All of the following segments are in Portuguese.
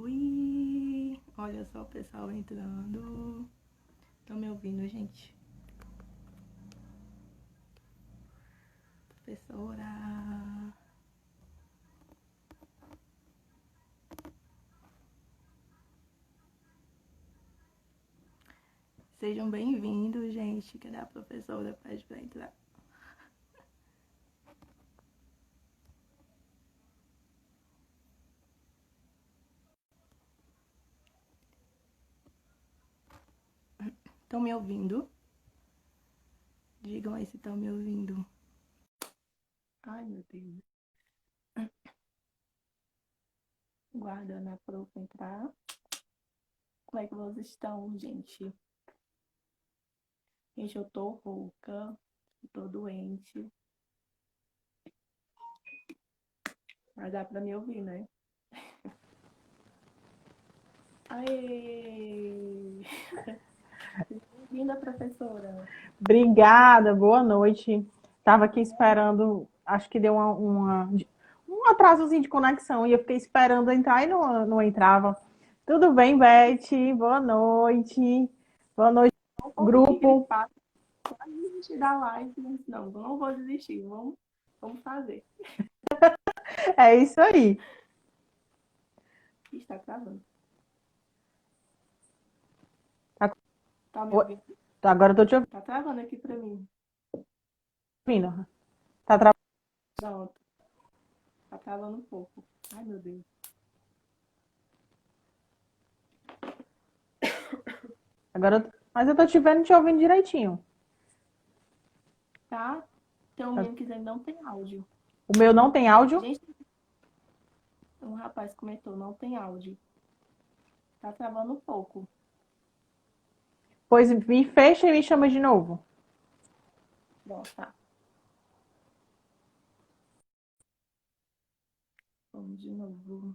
Oi! Olha só o pessoal entrando. Estão me ouvindo, gente? Professora! Sejam bem-vindos, gente. Cadê a professora? Pede pra entrar. Estão me ouvindo? Digam aí se estão me ouvindo. Ai, meu Deus. Guardando a prof entrar. Como é que vocês estão, gente? Gente, eu tô rouca. Eu tô doente. Mas dá pra me ouvir, né? Aê! Bem-vinda, professora. Obrigada, boa noite. Estava aqui esperando, acho que deu um atrasozinho de conexão e eu fiquei esperando entrar e não entrava. Tudo bem, Beth? Boa noite. Boa noite, Um pouco aqui grupo. gripado. Quase desistir da live. Não vou desistir. Vamos fazer. É isso aí. Está travando. Tá- Tá me ouvindo? Agora eu tô te Tá travando aqui pra mim. ouvindo. Tá tra... Pronto. Tá travando um pouco. Ai, meu Deus. Mas eu tô te vendo e te ouvindo direitinho. Tá? Tem um menino que dizendo que não tem áudio. O meu não tem áudio? Gente, um rapaz comentou, não tem áudio. Tá travando um pouco. Pois me fecha e me chama de novo. Pronto, tá. Vamos de novo.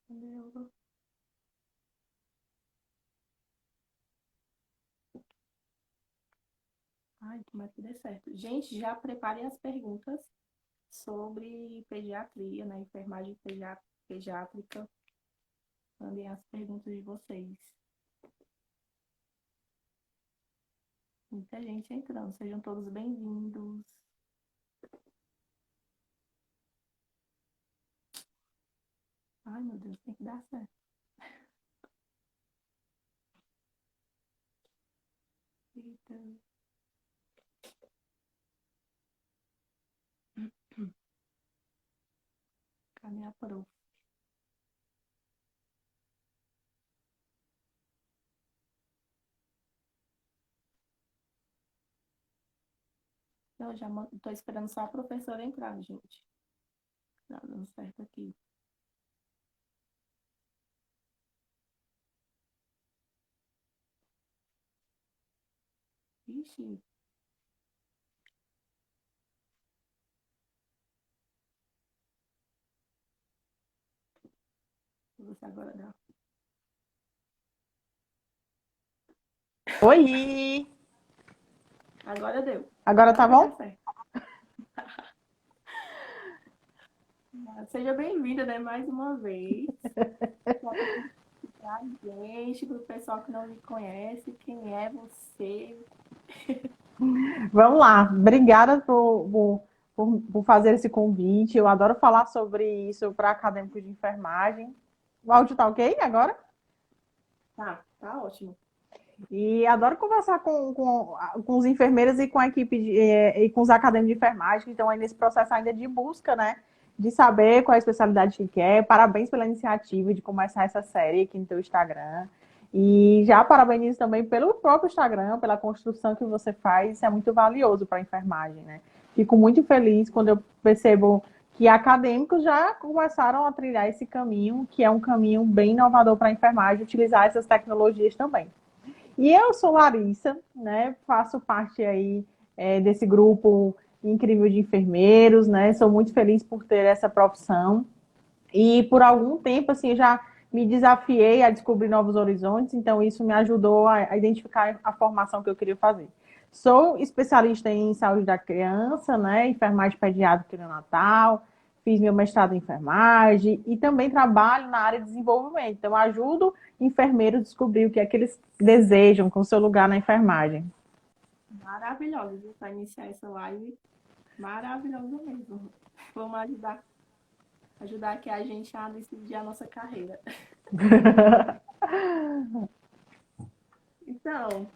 Entendeu? Ai, tomara que dê certo. Gente, já preparem as perguntas sobre pediatria, né? Enfermagem pediátrica. Mandem as perguntas de vocês. Muita gente entrando. Sejam todos bem-vindos. Ai, meu Deus, tem que dar certo. Eita. Cadê a prof? Eu já tô esperando só a professora entrar, gente. Tá dando certo aqui. Ixi. Você agora dá. Oi! Agora deu. Agora Agora tá vai dar bom? certo. Seja bem-vinda, né? Mais uma vez. Pra gente, pro pessoal que não me conhece, quem é você? Vamos lá. Obrigada por fazer esse convite. Eu adoro falar sobre isso para acadêmicos de enfermagem. O áudio tá ok agora? Tá ótimo. E adoro conversar com os enfermeiros e com a equipe e com os acadêmicos de enfermagem que estão aí nesse processo ainda de busca, né? De saber qual é a especialidade que quer. Parabéns pela iniciativa de começar essa série aqui no teu Instagram. E já parabenizo também pelo próprio Instagram, pela construção que você faz. Isso é muito valioso para a enfermagem, né? Fico muito feliz quando eu percebo que acadêmicos já começaram a trilhar esse caminho, que é um caminho bem inovador para a enfermagem, utilizar essas tecnologias também. E eu sou Larissa, né? Faço parte aí desse grupo incrível de enfermeiros, né? Sou muito feliz por ter essa profissão. E por algum tempo, assim, já me desafiei a descobrir novos horizontes, então isso me ajudou a identificar a formação que eu queria fazer. Sou especialista em saúde da criança, né? Enfermagem pediátrica e neonatal. fiz meu mestrado em enfermagem e também trabalho na área de desenvolvimento. Então, ajudo enfermeiros a descobrir o que é que eles desejam com o seu lugar na enfermagem. Maravilhosa, viu? Para iniciar essa live, maravilhosa mesmo. Vamos ajudar aqui a gente a decidir a nossa carreira. Então,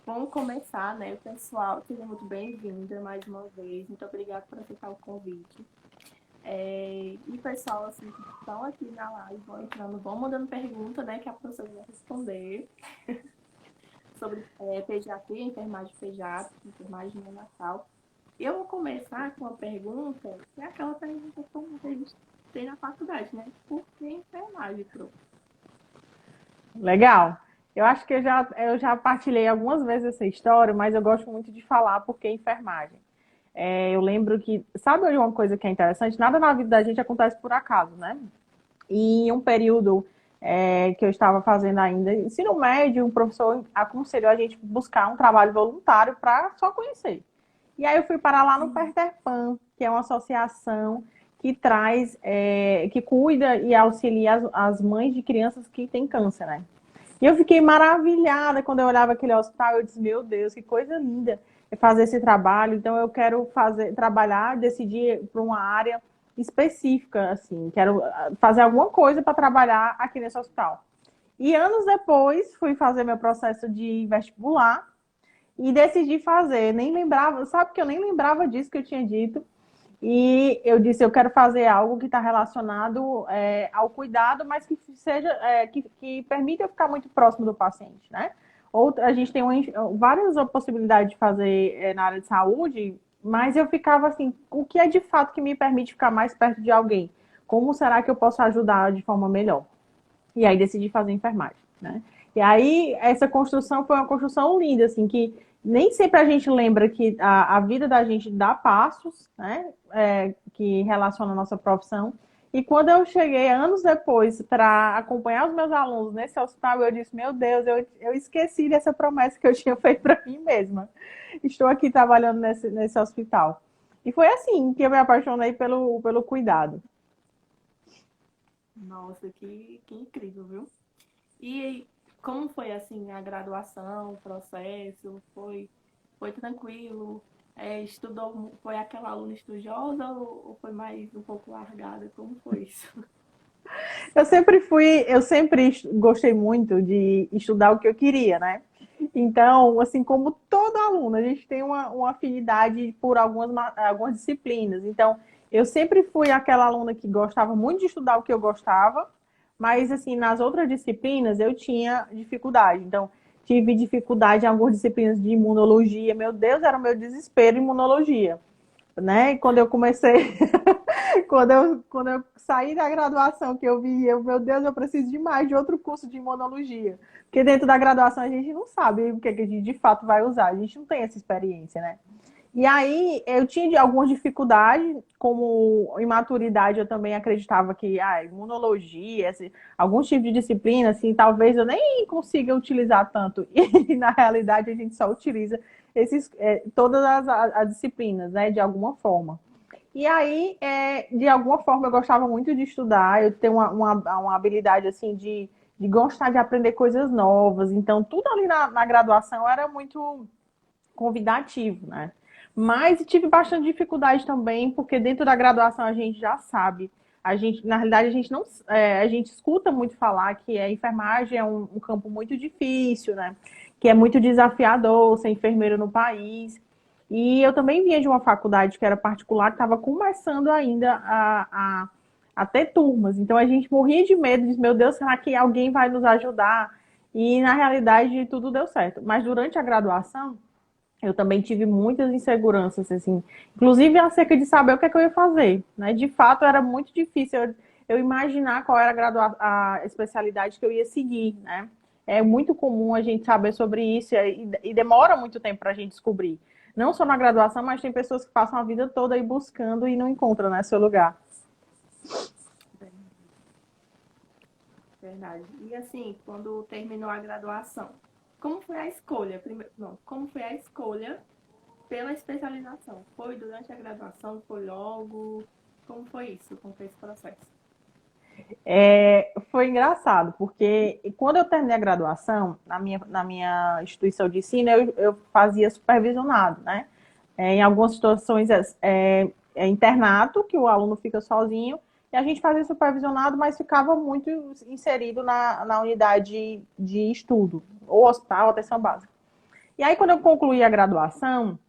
vamos começar, né, pessoal? Seja muito bem-vinda mais uma vez. Muito obrigada por aceitar o convite. E pessoal, assim, que estão aqui na live, vão entrando, vão mandando pergunta, né, que a professora vai responder sobre pediatria, enfermagem pediátrica, enfermagem neonatal. Eu vou começar com uma pergunta, que é aquela pergunta que a gente tem na faculdade, né? Por que enfermagem, Pro? Legal. Eu acho que eu já partilhei algumas vezes essa história, mas eu gosto muito de falar porque enfermagem. Eu lembro que, sabe uma coisa que é interessante? Nada na vida da gente acontece por acaso, né? E em um período que eu estava fazendo ainda ensino médio, um professor aconselhou a gente buscar um trabalho voluntário para só conhecer. E aí eu fui parar lá no Peter Pan, que é uma associação que traz, que cuida e auxilia as mães de crianças que têm câncer, né? E eu fiquei maravilhada quando eu olhava aquele hospital. Eu disse, meu Deus, que coisa linda fazer esse trabalho. Então eu quero trabalhar, decidir para uma área específica, assim, quero fazer alguma coisa para trabalhar aqui nesse hospital. E anos depois fui fazer meu processo de vestibular e decidi fazer. Nem lembrava, sabe que eu nem lembrava disso que eu tinha dito. E eu disse, eu quero fazer algo que está relacionado ao cuidado, mas que seja, que permita eu ficar muito próximo do paciente, né? Outra, a gente tem várias possibilidades de fazer na área de saúde, mas eu ficava assim, o que é de fato que me permite ficar mais perto de alguém? Como será que eu posso ajudar de forma melhor? E aí decidi fazer enfermagem, né? E aí essa construção foi uma construção linda, assim, que nem sempre a gente lembra que a vida da gente dá passos, né? Que relaciona a nossa profissão. E quando eu cheguei anos depois para acompanhar os meus alunos nesse hospital, eu disse, meu Deus, eu esqueci dessa promessa que eu tinha feito para mim mesma. Estou aqui trabalhando nesse hospital. E foi assim que eu me apaixonei pelo cuidado. Nossa, que incrível, viu? E como foi, assim, a graduação, o processo? Foi tranquilo? Estudou, foi aquela aluna estudiosa ou foi mais um pouco largada? Como foi isso? Eu sempre gostei muito de estudar o que eu queria, né? Então, assim como todo aluno, a gente tem uma afinidade por algumas disciplinas. Então, eu sempre fui aquela aluna que gostava muito de estudar o que eu gostava, mas, assim, nas outras disciplinas eu tinha dificuldade. Então, tive dificuldade em algumas disciplinas de imunologia. Meu Deus, era o meu desespero em imunologia, né? E quando eu comecei quando eu saí da graduação, que eu vi, meu Deus, eu preciso de mais de outro curso de imunologia. Porque dentro da graduação a gente não sabe o que a gente de fato vai usar, a gente não tem essa experiência, né? E aí eu tinha algumas dificuldades, como imaturidade, eu também acreditava que imunologia, alguns tipos de disciplina, assim, talvez eu nem consiga utilizar tanto. E na realidade a gente só utiliza todas as disciplinas, né, de alguma forma. E aí, de alguma forma, eu gostava muito de estudar, eu tenho uma habilidade, assim, de gostar de aprender coisas novas. Então, tudo ali na graduação era muito convidativo, né? Mas tive bastante dificuldade também, porque dentro da graduação a gente já sabe. Na realidade, a gente não, a gente escuta muito falar que a enfermagem é um campo muito difícil, né? Que é muito desafiador ser enfermeiro no país. E eu também vinha de uma faculdade que era particular, que estava começando ainda a ter turmas. Então a gente morria de medo, de meu Deus, será que alguém vai nos ajudar? E na realidade tudo deu certo. Mas durante a graduação, eu também tive muitas inseguranças, assim, inclusive acerca de saber o que é que eu ia fazer, né? De fato, era muito difícil eu imaginar qual era a especialidade que eu ia seguir, né? É muito comum a gente saber sobre isso e demora muito tempo para a gente descobrir. Não só na graduação, mas tem pessoas que passam a vida toda aí buscando e não encontram, né, seu lugar. Verdade. E assim, quando terminou a graduação, como foi a escolha? Primeiro, não, como foi a escolha pela especialização? Foi durante a graduação? Foi logo? Como foi isso? Como foi esse processo? Foi engraçado, porque quando eu terminei a graduação, na minha instituição de ensino, eu fazia supervisionado, né? Em algumas situações é internato, que o aluno fica sozinho, e a gente fazia supervisionado, mas ficava muito inserido na unidade de estudo, ou hospital, ou atenção básica. E aí, quando eu concluí a graduação,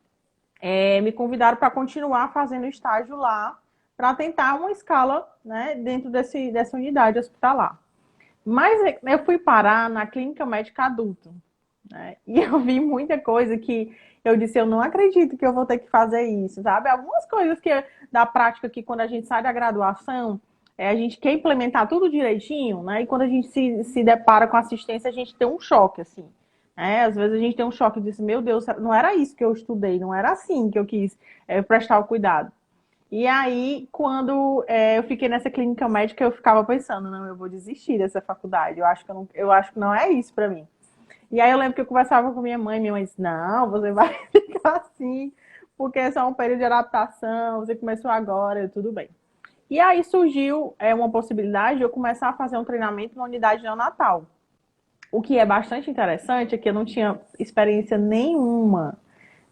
me convidaram para continuar fazendo estágio lá, para tentar uma escala, né, dentro dessa unidade hospitalar. Mas eu fui parar na clínica médica adulto, né? E eu vi muita coisa que eu disse, eu não acredito que eu vou ter que fazer isso, sabe? Algumas coisas da prática que quando a gente sai da graduação, a gente quer implementar tudo direitinho, né? E quando a gente se depara com assistência, a gente tem um choque, assim. Às vezes a gente tem um choque e diz, meu Deus, não era isso que eu estudei, não era assim que eu quis prestar o cuidado. E aí, quando eu fiquei nessa clínica médica, eu ficava pensando, não, eu vou desistir dessa faculdade, eu acho que não é isso para mim. E aí eu lembro que eu conversava com minha mãe disse, não, você vai ficar assim, porque é só um período de adaptação, você começou agora, tudo bem. E aí surgiu uma possibilidade de eu começar a fazer um treinamento na unidade neonatal. O que é bastante interessante é que eu não tinha experiência nenhuma.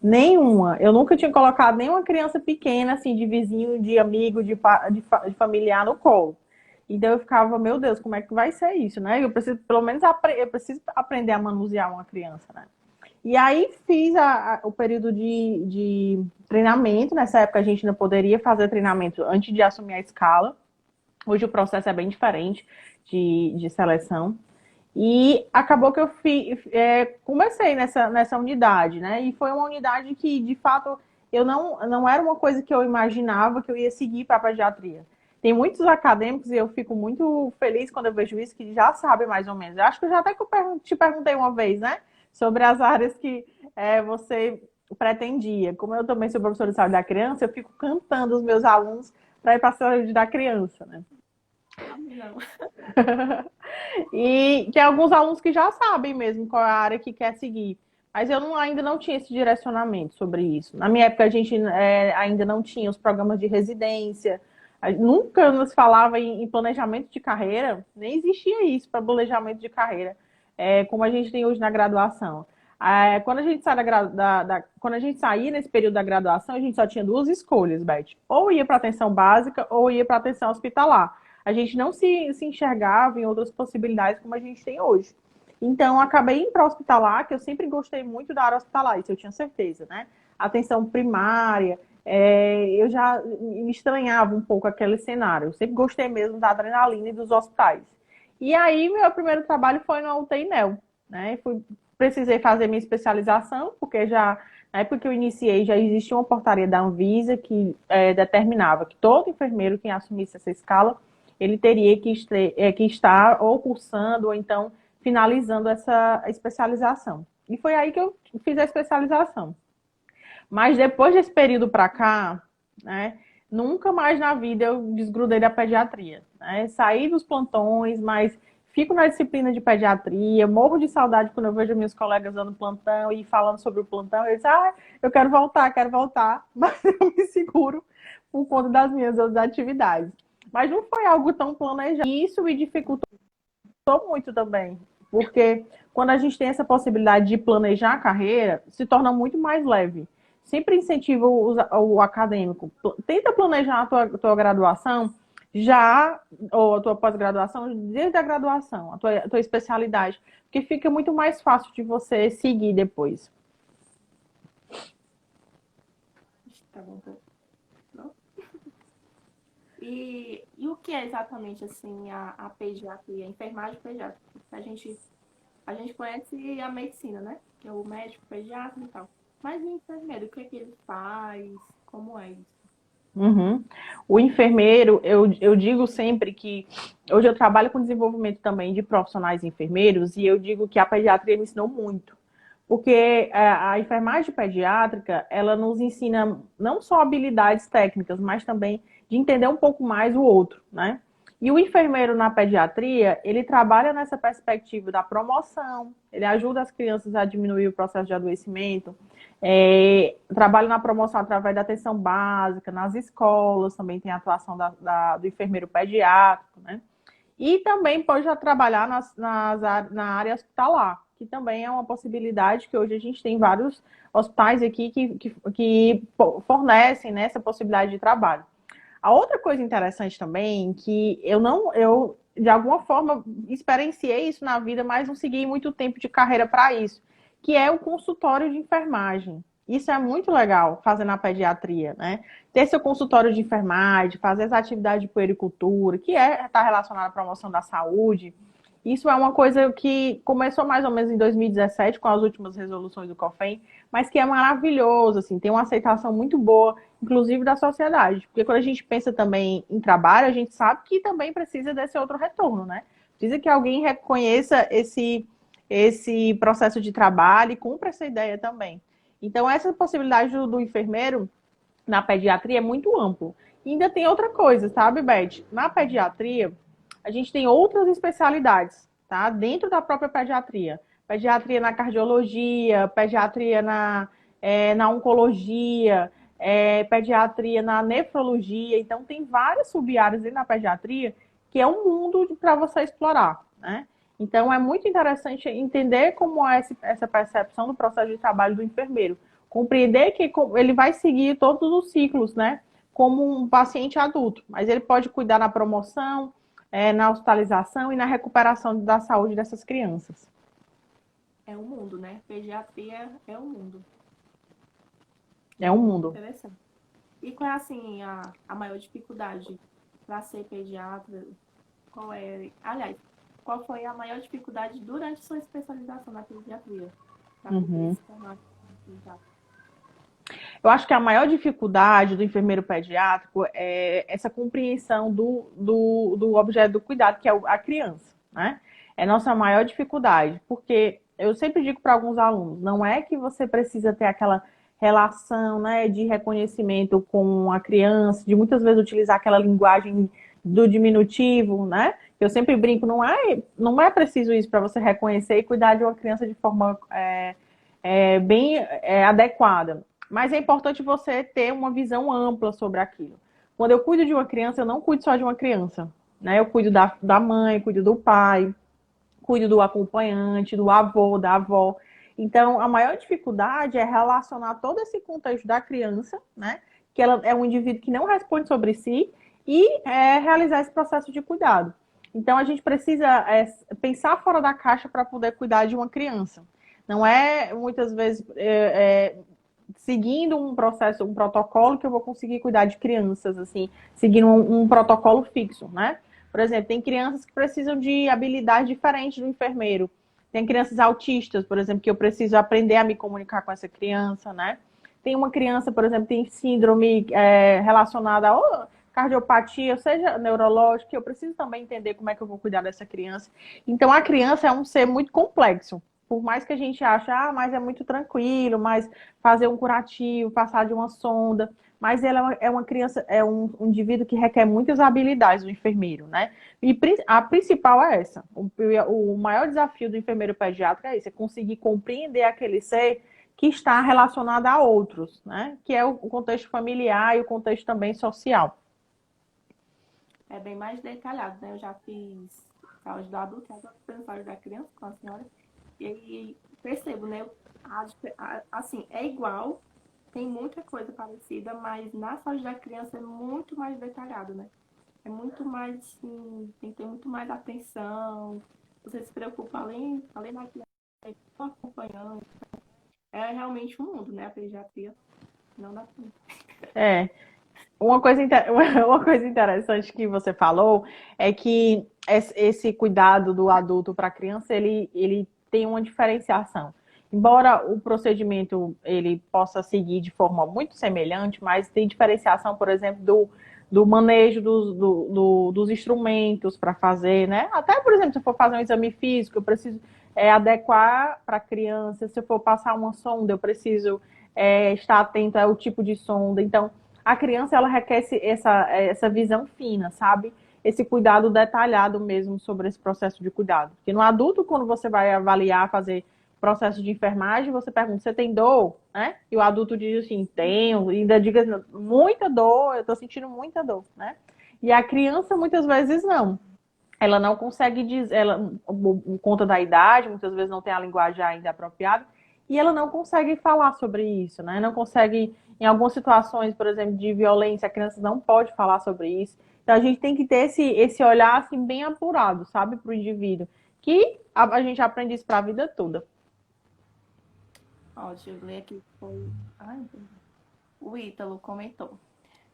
Nenhuma. Eu nunca tinha colocado nenhuma criança pequena, assim, de vizinho, de amigo, de familiar no colo. Então eu ficava, meu Deus, como é que vai ser isso, né? Eu preciso, pelo menos, eu preciso aprender a manusear uma criança, né? E aí fiz o período de treinamento. Nessa época a gente não poderia fazer treinamento antes de assumir a escala. Hoje o processo é bem diferente de seleção. E acabou que eu comecei nessa unidade, né? E foi uma unidade que, de fato, eu não era uma coisa que eu imaginava que eu ia seguir para a pediatria. Tem muitos acadêmicos, e eu fico muito feliz quando eu vejo isso, que já sabem mais ou menos. Eu acho que eu já até que te perguntei uma vez, né? Sobre as áreas que você pretendia. Como eu também sou professora de saúde da criança, eu fico cantando os meus alunos para ir para a saúde da criança, né? Não. E tem alguns alunos que já sabem mesmo qual é a área que quer seguir. Mas ainda não tinha esse direcionamento sobre isso. Na minha época, a gente ainda não tinha os programas de residência. Nunca nos falava em planejamento de carreira. Nem existia isso para planejamento de carreira, como a gente tem hoje na graduação. Quando a gente quando a gente saía nesse período da graduação, a gente só tinha duas escolhas, Beth. Ou ia para atenção básica ou ia para atenção hospitalar. A gente não se enxergava em outras possibilidades como a gente tem hoje. Então, acabei indo para hospitalar, que eu sempre gostei muito da área hospitalar, isso eu tinha certeza, né? Atenção primária, eu já me estranhava um pouco aquele cenário. Eu sempre gostei mesmo da adrenalina e dos hospitais. E aí, meu primeiro trabalho foi na UTI NEL, né? Precisei fazer minha especialização, porque na época que eu iniciei, já existia uma portaria da Anvisa que determinava que todo enfermeiro que assumisse essa escala ele teria que estar ou cursando ou então finalizando essa especialização. E foi aí que eu fiz a especialização. Mas depois desse período para cá, né, nunca mais na vida eu desgrudei da pediatria. Né? Saí dos plantões, mas fico na disciplina de pediatria, morro de saudade quando eu vejo meus colegas dando plantão e falando sobre o plantão. Eu disse, eu quero voltar, mas eu me seguro por conta das minhas outras atividades. Mas não foi algo tão planejado. E isso me dificultou muito também. Porque quando a gente tem essa possibilidade de planejar a carreira, se torna muito mais leve. Sempre incentivo o acadêmico. Tenta planejar a tua graduação ou a tua pós-graduação, desde a graduação, a tua especialidade. Porque fica muito mais fácil de você seguir depois. Tá bom. E o que é exatamente assim a pediatria, a enfermagem pediátrica? A gente conhece a medicina, né? Que é o médico, pediatra e tal. Mas o enfermeiro, o que é que ele faz? Como é isso? Uhum. O enfermeiro, eu digo sempre que hoje eu trabalho com desenvolvimento também de profissionais enfermeiros e eu digo que a pediatria me ensinou muito. Porque a enfermagem pediátrica, ela nos ensina não só habilidades técnicas, mas também de entender um pouco mais o outro, né? E o enfermeiro na pediatria, ele trabalha nessa perspectiva da promoção, ele ajuda as crianças a diminuir o processo de adoecimento, trabalha na promoção através da atenção básica, nas escolas, também tem a atuação do enfermeiro pediátrico, né? E também pode já trabalhar na área hospitalar, que também é uma possibilidade que hoje a gente tem vários hospitais aqui que fornecem, né, essa possibilidade de trabalho. A outra coisa interessante também, que eu de alguma forma experienciei isso na vida, mas não segui muito tempo de carreira para isso, que é o consultório de enfermagem. Isso é muito legal fazer na pediatria, né? Ter seu consultório de enfermagem, fazer as atividades de puericultura, que está relacionada à promoção da saúde. Isso é uma coisa que começou mais ou menos em 2017, com as últimas resoluções do COFEM, mas que é maravilhoso, assim, tem uma aceitação muito boa, inclusive da sociedade. Porque quando a gente pensa também em trabalho, a gente sabe que também precisa desse outro retorno, né? Precisa que alguém reconheça esse processo de trabalho e cumpra essa ideia também. Então, essa possibilidade do enfermeiro na pediatria é muito amplo. E ainda tem outra coisa, sabe, Beth? Na pediatria, a gente tem outras especialidades, tá? Dentro da própria pediatria. Pediatria na cardiologia, pediatria na oncologia, pediatria na nefrologia. Então, tem várias sub-áreas dentro da pediatria que é um mundo para você explorar, né? Então, é muito interessante entender como é essa percepção do processo de trabalho do enfermeiro. Compreender que ele vai seguir todos os ciclos, né? Como um paciente adulto, mas ele pode cuidar na promoção, na hospitalização e na recuperação da saúde dessas crianças. É um mundo, né? Pediatria é um mundo. É um mundo. Interessante. E qual é, assim, a maior dificuldade para ser pediatra? Qual é, aliás, qual foi a maior dificuldade durante sua especialização na pediatria? Para poder se tornar pediatra? Eu acho que a maior dificuldade do enfermeiro pediátrico é essa compreensão do objeto do cuidado, que é a criança, né? É nossa maior dificuldade, porque eu sempre digo para alguns alunos, não é que você precisa ter aquela relação, né, de reconhecimento com a criança, de muitas vezes utilizar aquela linguagem do diminutivo, né? Eu sempre brinco, não é preciso isso para você reconhecer e cuidar de uma criança de forma bem adequada. Mas é importante você ter uma visão ampla sobre aquilo. Quando eu cuido de uma criança, eu não cuido só de uma criança, né? Eu cuido da mãe, cuido do pai, cuido do acompanhante, do avô, da avó. Então, a maior dificuldade é relacionar todo esse contexto da criança, né? Que ela é um indivíduo que não responde sobre si e realizar esse processo de cuidado. Então, a gente precisa pensar fora da caixa para poder cuidar de uma criança. Não é, muitas vezes, seguindo um processo, um protocolo que eu vou conseguir cuidar de crianças, assim, seguindo um protocolo fixo, né? Por exemplo, tem crianças que precisam de habilidades diferentes do enfermeiro. Tem crianças autistas, por exemplo, que eu preciso aprender a me comunicar com essa criança, né? Tem uma criança, por exemplo, que tem síndrome relacionada a cardiopatia, seja neurológica, eu preciso também entender como é que eu vou cuidar dessa criança. Então, a criança é um ser muito complexo. Por mais que a gente ache, mas é muito tranquilo, mas fazer um curativo, passar de uma sonda, mas ela é uma criança, é um indivíduo que requer muitas habilidades do enfermeiro, né? E a principal é essa. O maior desafio do enfermeiro pediátrico é esse, é conseguir compreender aquele ser que está relacionado a outros, né? Que é o contexto familiar e o contexto também social. É bem mais detalhado, né? Eu já fiz saúde do adulto, agora fiz saúde da criança com a senhora. E aí percebo, né? Assim, é igual, tem muita coisa parecida, mas na saúde da criança é muito mais detalhado, né? É muito mais, assim, tem que ter muito mais atenção. Você se preocupa além da criança, acompanhando. É realmente um mundo, né? A pediatria. Não dá pra... Uma coisa interessante que você falou é que esse cuidado do adulto para a criança, ele tem uma diferenciação. Embora o procedimento ele possa seguir de forma muito semelhante, mas tem diferenciação, por exemplo, do manejo dos instrumentos para fazer, né? Até, por exemplo, se eu for fazer um exame físico, eu preciso adequar para a criança. Se eu for passar uma sonda, eu preciso estar atento ao tipo de sonda. Então, a criança, ela requer essa visão fina, sabe? esse cuidado detalhado mesmo sobre esse processo de cuidado. Porque no adulto, quando você vai avaliar, fazer processo de enfermagem, você pergunta, você tem dor? Né? E o adulto diz assim, tenho, e ainda diz muita dor, eu estou sentindo muita dor, né? E a criança, muitas vezes, não. Ela não consegue dizer, ela, por conta da idade, muitas vezes não tem a linguagem ainda apropriada, e ela não consegue falar sobre isso, né? Não consegue, em algumas situações, por exemplo, de violência, a criança não pode falar sobre isso. Então a gente tem que ter esse olhar assim, bem apurado, sabe, para o indivíduo. Que a gente aprende isso para a vida toda. Ó, deixa eu ler aqui. Foi... Ai, o Ítalo comentou.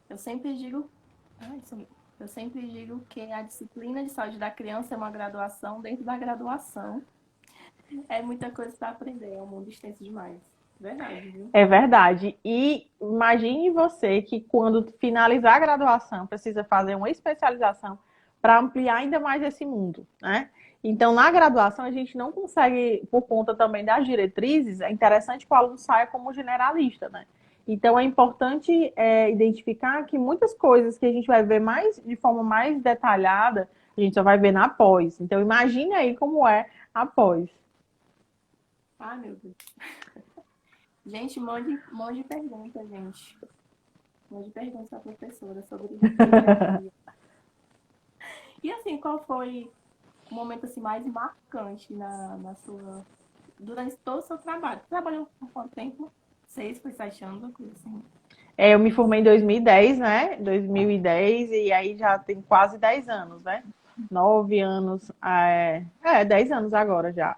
Eu sempre digo. Ai, sumiu. Eu sempre digo que a disciplina de saúde da criança é uma graduação dentro da graduação. É muita coisa para aprender, é um mundo extenso demais. Verdade, viu? É verdade. E imagine você que quando finalizar a graduação precisa fazer uma especialização para ampliar ainda mais esse mundo, né? Então, na graduação, a gente não consegue, por conta também das diretrizes, é interessante que o aluno saia como generalista, né? Então, é importante identificar que muitas coisas que a gente vai ver mais de forma mais detalhada, a gente só vai ver na pós. Então, imagine aí como é a pós. Ai, meu Deus. Gente, um monte de pergunta, gente. Um monte de perguntas para a professora sobre pediatria. E assim, qual foi o momento assim, mais marcante na sua... Durante todo o seu trabalho? Você trabalhou por quanto tempo? 6, foi 7 anos, coisa assim. Eu me formei em 2010, né? 2010, e aí já tem quase 10 anos, né? 9 anos, 10 anos agora já.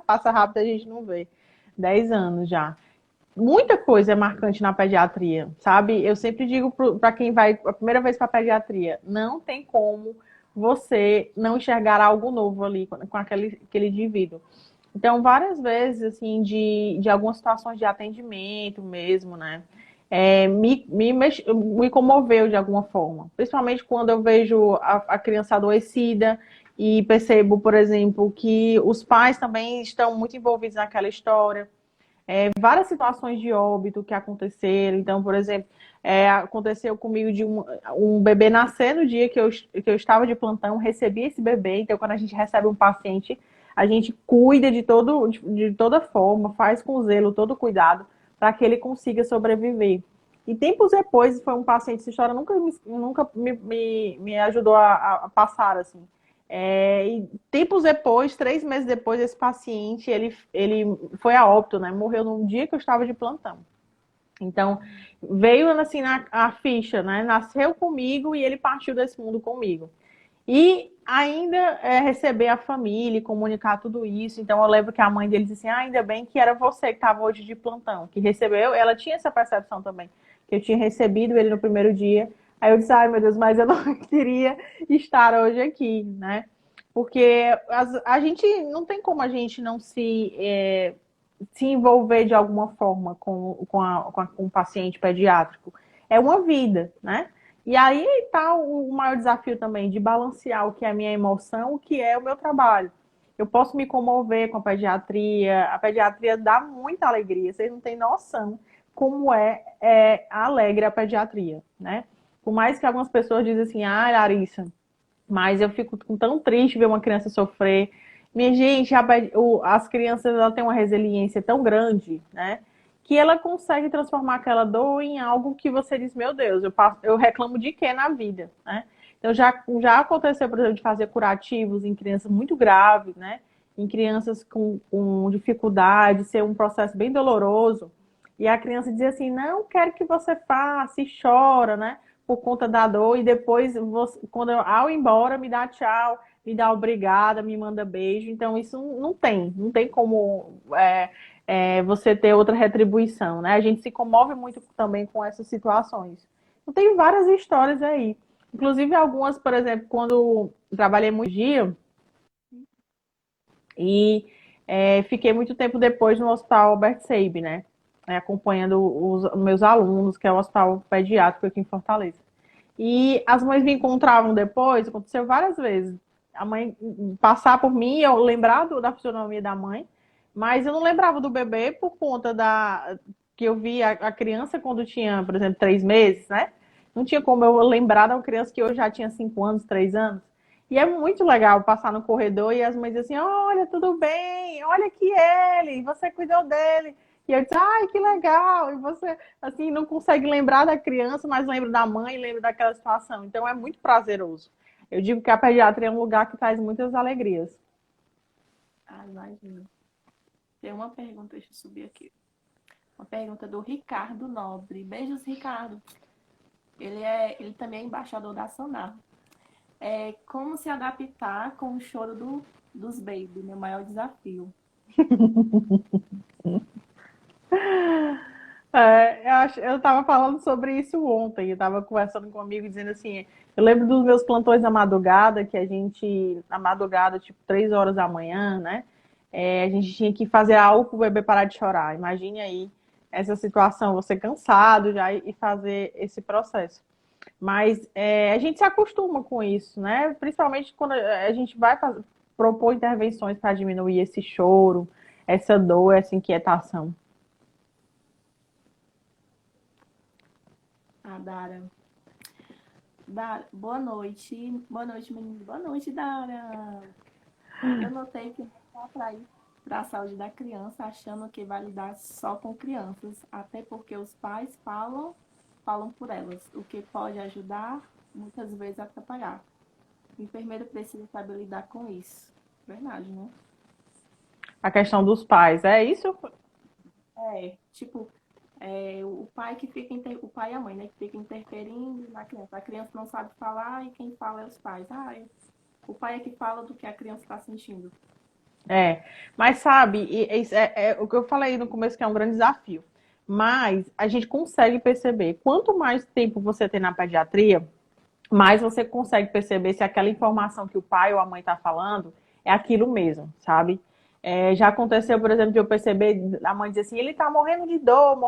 Passa rápido, a gente não vê. 10 anos já. Muita coisa é marcante na pediatria, sabe? Eu sempre digo para quem vai a primeira vez para a pediatria, não tem como você não enxergar algo novo ali com aquele indivíduo. Então, várias vezes, assim, de algumas situações de atendimento mesmo, né? Me comoveu de alguma forma. Principalmente quando eu vejo a criança adoecida e percebo, por exemplo, que os pais também estão muito envolvidos naquela história. Várias situações de óbito que aconteceram. Então, por exemplo, aconteceu comigo de um bebê nascer no dia que eu estava de plantão, recebi esse bebê. Então, quando a gente recebe um paciente, a gente cuida de toda forma, faz com zelo, todo cuidado, para que ele consiga sobreviver. E tempos depois, foi um paciente, essa história nunca me ajudou a passar, assim. E tempos depois, 3 meses depois, esse paciente, ele foi a óbito, né? Morreu no dia que eu estava de plantão. Então, veio assim a ficha, né? Nasceu comigo e ele partiu desse mundo comigo. E ainda receber a família e comunicar tudo isso. Então, eu lembro que a mãe dele disse assim, ainda bem que era você que estava hoje de plantão, que recebeu. Ela tinha essa percepção também, que eu tinha recebido ele no primeiro dia. Aí eu disse, ai meu Deus, mas eu não queria estar hoje aqui, né? Porque a gente não tem como a gente não se envolver de alguma forma com um paciente pediátrico. É uma vida, né? E aí está o maior desafio também de balancear o que é a minha emoção, o que é o meu trabalho. Eu posso me comover com a pediatria dá muita alegria, vocês não têm noção como é alegre a pediatria, né? Por mais que algumas pessoas dizem assim, ah, Larissa, mas eu fico tão triste ver uma criança sofrer. Minha gente, as crianças ela têm uma resiliência tão grande, né? Que ela consegue transformar aquela dor em algo que você diz, meu Deus, eu reclamo de quê na vida, né? Então já aconteceu, por exemplo, de fazer curativos em crianças muito graves, né? Em crianças com dificuldade, ser um processo bem doloroso. E a criança dizia assim, não quero que você faça, e chora, né? Por conta da dor, e depois, quando ao ir embora, me dá tchau, me dá obrigada, me manda beijo. Então, isso não tem como você ter outra retribuição, né? A gente se comove muito também com essas situações. Eu tenho várias histórias aí. Inclusive, algumas, por exemplo, quando trabalhei muito dia e fiquei muito tempo depois no Hospital Albert Sabin, né? Acompanhando os meus alunos, que é o hospital pediátrico aqui em Fortaleza. E as mães me encontravam depois, aconteceu várias vezes. A mãe passar por mim, eu lembrar da fisionomia da mãe, mas eu não lembrava do bebê por conta que eu vi a criança quando tinha, por exemplo, 3 meses, né? não tinha como eu lembrar de uma criança que hoje já tinha 5 anos, 3 anos. E é muito legal passar no corredor e as mães dizem assim, olha, tudo bem, olha aqui ele, você cuidou dele. E eu disse, ai, que legal. E você, assim, não consegue lembrar da criança, mas lembra da mãe, lembra daquela situação. Então é muito prazeroso. Eu digo que a pediatria é um lugar que traz muitas alegrias. Ah, imagino. Tem uma pergunta, deixa eu subir aqui. Uma pergunta do Ricardo Nobre. Beijos, Ricardo. Ele também é embaixador da Sonar. Como se adaptar com o choro dos baby, meu maior desafio. Eu estava falando sobre isso ontem, eu estava conversando com um amigo dizendo assim, eu lembro dos meus plantões na madrugada, que a gente, na madrugada, tipo 3 horas da manhã, né? A gente tinha que fazer algo para o bebê parar de chorar. Imagine aí essa situação, você cansado já e fazer esse processo. Mas a gente se acostuma com isso, né? Principalmente quando a gente vai propor intervenções para diminuir esse choro, essa dor, essa inquietação. A Dara. Dara, boa noite. Boa noite, menino. Boa noite, Dara. Eu notei que não dá para ir para a saúde da criança achando que vai lidar só com crianças, até porque os pais falam por elas, o que pode ajudar, muitas vezes, a atrapalhar. O enfermeiro precisa saber lidar com isso. Verdade, né? A questão dos pais, é isso? Tipo, o pai que fica, o pai e a mãe, né, que fica interferindo na criança. A criança não sabe falar e quem fala é os pais. O pai é que fala do que a criança está sentindo. Mas sabe, o que eu falei no começo que é um grande desafio. Mas a gente consegue perceber, quanto mais tempo você tem na pediatria, mais você consegue perceber se aquela informação que o pai ou a mãe está falando é aquilo mesmo, sabe? Já aconteceu, por exemplo, de eu perceber a mãe dizer assim, ele tá morrendo de dor,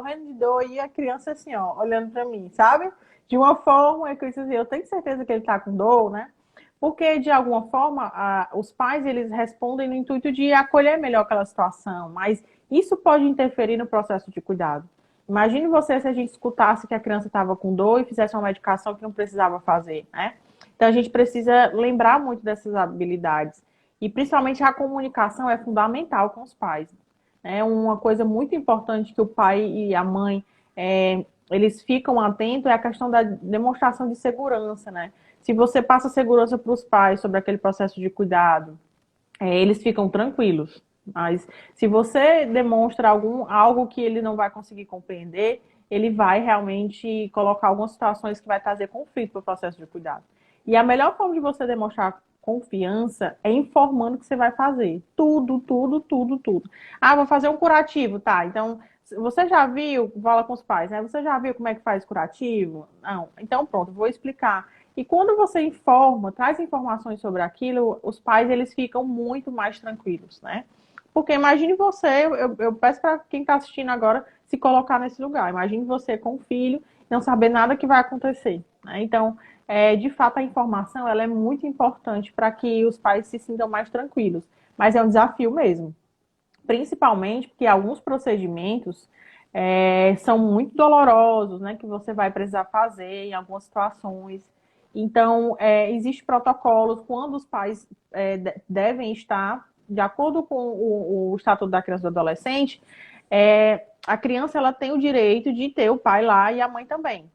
e a criança assim, ó, olhando para mim, sabe? De uma forma que eu disse assim, eu tenho certeza que ele tá com dor, né? Porque, de alguma forma, os pais, eles respondem no intuito de acolher melhor aquela situação, mas isso pode interferir no processo de cuidado. Imagine você se a gente escutasse que a criança estava com dor e fizesse uma medicação que não precisava fazer, né? Então, a gente precisa lembrar muito dessas habilidades. E, principalmente, a comunicação é fundamental com os pais. É uma coisa muito importante que o pai e a mãe, eles ficam atentos é a questão da demonstração de segurança, né? Se você passa segurança para os pais sobre aquele processo de cuidado, eles ficam tranquilos. Mas se você demonstra algo que ele não vai conseguir compreender, ele vai realmente colocar algumas situações que vai trazer conflito para o processo de cuidado. E a melhor forma de você demonstrar confiança é informando o que você vai fazer. Tudo, tudo, tudo, tudo. Ah, vou fazer um curativo, tá? Então, você já viu, fala com os pais, né? Você já viu como é que faz curativo? Não. Então, pronto, vou explicar. E quando você informa, traz informações sobre aquilo, os pais eles ficam muito mais tranquilos, né? Porque imagine você, eu peço para quem está assistindo agora se colocar nesse lugar. Imagine você com um filho, não saber nada que vai acontecer, né? Então, de fato, a informação ela é muito importante para que os pais se sintam mais tranquilos. Mas é um desafio mesmo, principalmente porque alguns procedimentos são muito dolorosos, né? Que você vai precisar fazer em algumas situações. Então, existem protocolos quando os pais devem estar, de acordo com o Estatuto da Criança e do Adolescente, a criança ela tem o direito de ter o pai lá e a mãe também.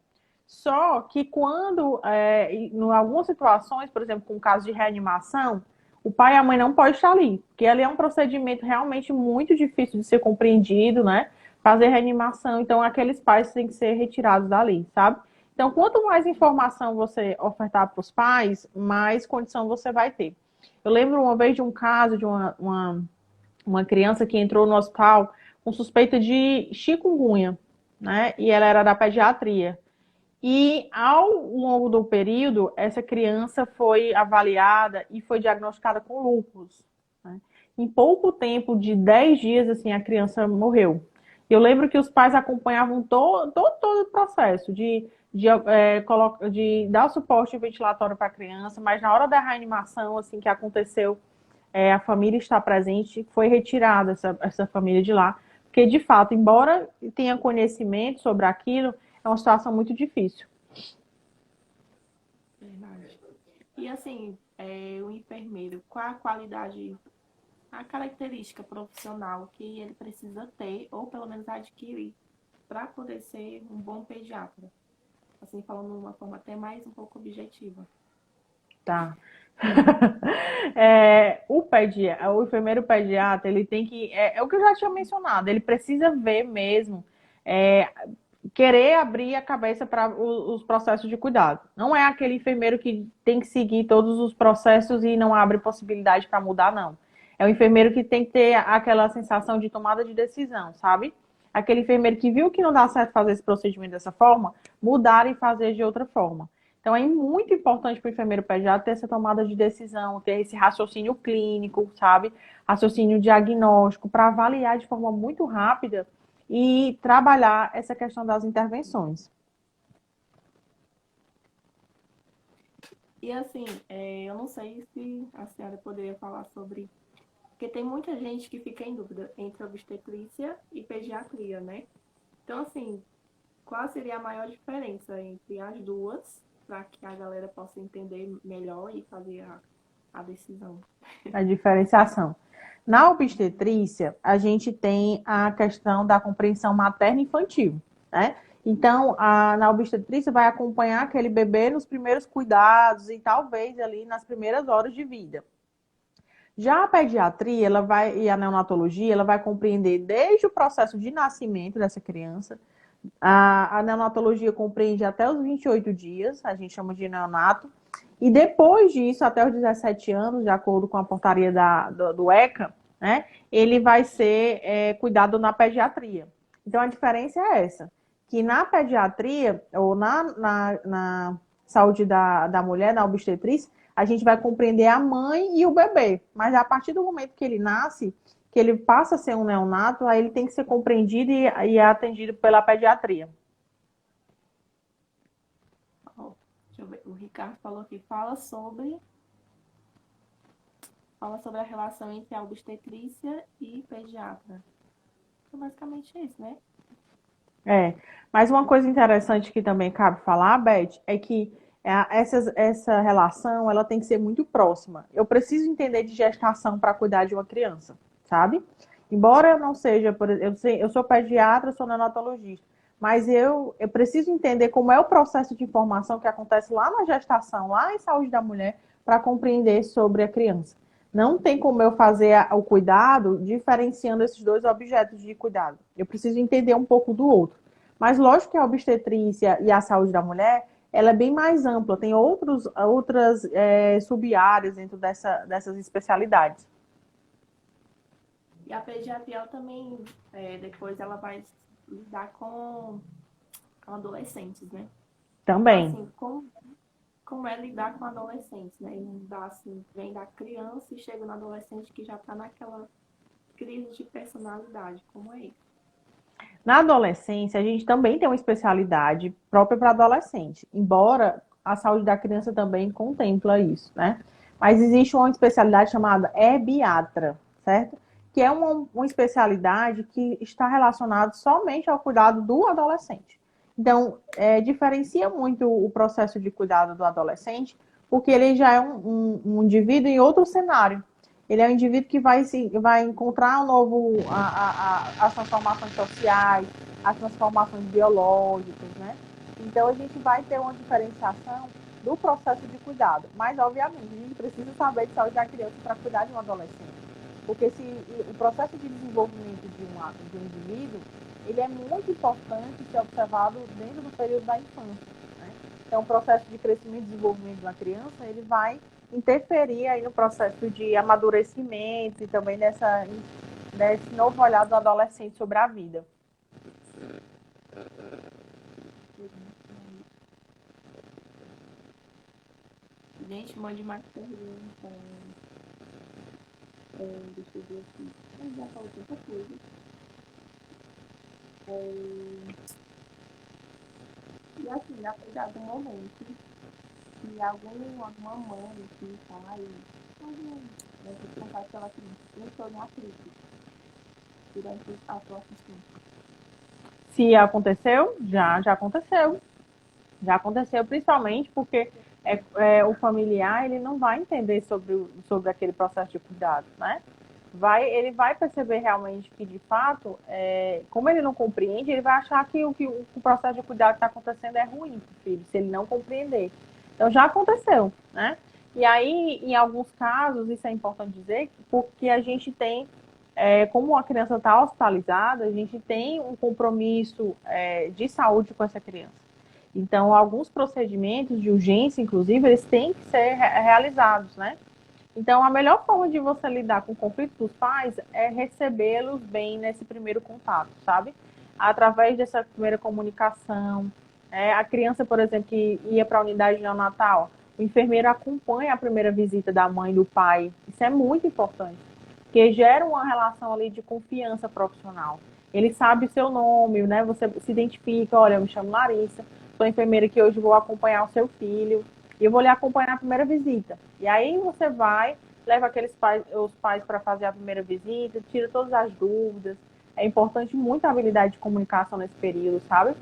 Só que quando, em algumas situações, por exemplo, com caso de reanimação, o pai e a mãe não podem estar ali, porque ali é um procedimento realmente muito difícil de ser compreendido, né? Fazer reanimação, então aqueles pais têm que ser retirados dali, sabe? Então, quanto mais informação você ofertar para os pais, mais condição você vai ter. Eu lembro uma vez de um caso de uma criança que entrou no hospital com suspeita de chikungunya, né? E ela era da pediatria. E ao longo do período, essa criança foi avaliada e foi diagnosticada com lúpus, né? Em pouco tempo, de 10 dias, assim, a criança morreu. Eu lembro que os pais acompanhavam todo o processo de dar o suporte ventilatório para a criança, mas na hora da reanimação, assim, que aconteceu, a família está presente, foi retirada essa família de lá, porque de fato, embora tenha conhecimento sobre aquilo, é uma situação muito difícil. E assim, o enfermeiro, qual a qualidade, a característica profissional que ele precisa ter, ou pelo menos adquirir, para poder ser um bom pediatra? Assim, falando de uma forma até mais um pouco objetiva. Tá. O enfermeiro pediatra, ele tem que. É o que eu já tinha mencionado, ele precisa ver mesmo, é, querer abrir a cabeça para os processos de cuidado. Não é aquele enfermeiro que tem que seguir todos os processos e não abre possibilidade para mudar, não. É o enfermeiro que tem que ter aquela sensação de tomada de decisão, sabe? Aquele enfermeiro que viu que não dá certo fazer esse procedimento dessa forma, mudar e fazer de outra forma. Então, é muito importante para o enfermeiro pediatra ter essa tomada de decisão, ter esse raciocínio clínico, sabe? Raciocínio diagnóstico, para avaliar de forma muito rápida e trabalhar essa questão das intervenções. E assim, eu não sei se a senhora poderia falar sobre. Porque tem muita gente que fica em dúvida entre obstetrícia e pediatria, né? Então, assim, qual seria a maior diferença entre as duas, para que a galera possa entender melhor e fazer a decisão? A diferenciação. Na obstetrícia, a gente tem a questão da compreensão materno-infantil, né? Então, na obstetrícia vai acompanhar aquele bebê nos primeiros cuidados e talvez ali nas primeiras horas de vida. Já a pediatria, e a neonatologia, ela vai compreender desde o processo de nascimento dessa criança. A neonatologia compreende até os 28 dias, a gente chama de neonato. E depois disso, até os 17 anos, de acordo com a portaria do ECA, né, ele vai ser cuidado na pediatria. Então, a diferença é essa, que na pediatria, ou na saúde da mulher, na obstetrícia, a gente vai compreender a mãe e o bebê. Mas a partir do momento que ele nasce, que ele passa a ser um neonato, aí ele tem que ser compreendido e atendido pela pediatria. Oh, deixa eu ver. O Ricardo falou aqui, fala sobre a relação entre a obstetrícia e pediatra. Então, basicamente é isso, né? Mas uma coisa interessante que também cabe falar, Beth, é que essa relação ela tem que ser muito próxima. Eu preciso entender de gestação para cuidar de uma criança, sabe? Embora eu não seja, eu sou pediatra, sou neonatologista, mas eu preciso entender como é o processo de informação que acontece lá na gestação, lá em saúde da mulher, para compreender sobre a criança. Não tem como eu fazer o cuidado diferenciando esses dois objetos de cuidado. Eu preciso entender um pouco do outro. Mas lógico que a obstetrícia e a saúde da mulher, ela é bem mais ampla, tem outras sub-áreas dentro dessas especialidades. E a pediatria também, depois ela vai lidar com adolescentes, né? Então, Também. assim, como é lidar com adolescentes, né? E não dá assim, vem da criança e chega no adolescente que já está naquela crise de personalidade. Como é isso? Na adolescência, a gente também tem uma especialidade própria para adolescente, embora a saúde da criança também contempla isso, né? Mas existe uma especialidade chamada ebiatra, certo? Que é uma especialidade que está relacionada somente ao cuidado do adolescente. Então, diferencia muito o processo de cuidado do adolescente, porque ele já é um indivíduo em outro cenário. Ele é um indivíduo que vai encontrar as transformações sociais, as transformações biológicas, né? Então, a gente vai ter uma diferenciação do processo de cuidado. Mas, obviamente, a gente precisa saber de saúde da criança para cuidar de um adolescente. Porque o processo de desenvolvimento de um indivíduo, ele é muito importante ser observado dentro do período da infância, né? Então, o processo de crescimento e desenvolvimento da criança, ele vai interferir aí no processo de amadurecimento e também nesse novo olhar do adolescente sobre a vida. Gente, mande mais perguntas. Deixa eu ver aqui. Eu já falou tanta coisa. E assim, apesar do momento, se alguma mãe, assim, pai, que contato pela criança, entrou na crise durante a sua assistência. Se aconteceu, já aconteceu. Já aconteceu, principalmente porque o familiar ele não vai entender sobre aquele processo de cuidado, né? Ele vai perceber realmente que, de fato, como ele não compreende, ele vai achar que o processo de cuidado que está acontecendo é ruim para o filho, se ele não compreender. Então, já aconteceu, né? E aí, em alguns casos, isso é importante dizer, porque a gente tem, como a criança está hospitalizada, a gente tem um compromisso de saúde com essa criança. Então, alguns procedimentos de urgência, inclusive, eles têm que ser realizados, né? Então, a melhor forma de você lidar com o conflito dos pais é recebê-los bem nesse primeiro contato, sabe? Através dessa primeira comunicação. A criança, por exemplo, que ia para a unidade neonatal, o enfermeiro acompanha a primeira visita da mãe e do pai. Isso é muito importante, porque gera uma relação ali de confiança profissional. Ele sabe o seu nome, né? Você se identifica, olha, eu me chamo Larissa, sou enfermeira que hoje vou acompanhar o seu filho. E eu vou lhe acompanhar na primeira visita. E aí você vai, leva os pais para fazer a primeira visita, tira todas as dúvidas. É importante muito a habilidade de comunicação nesse período, sabe?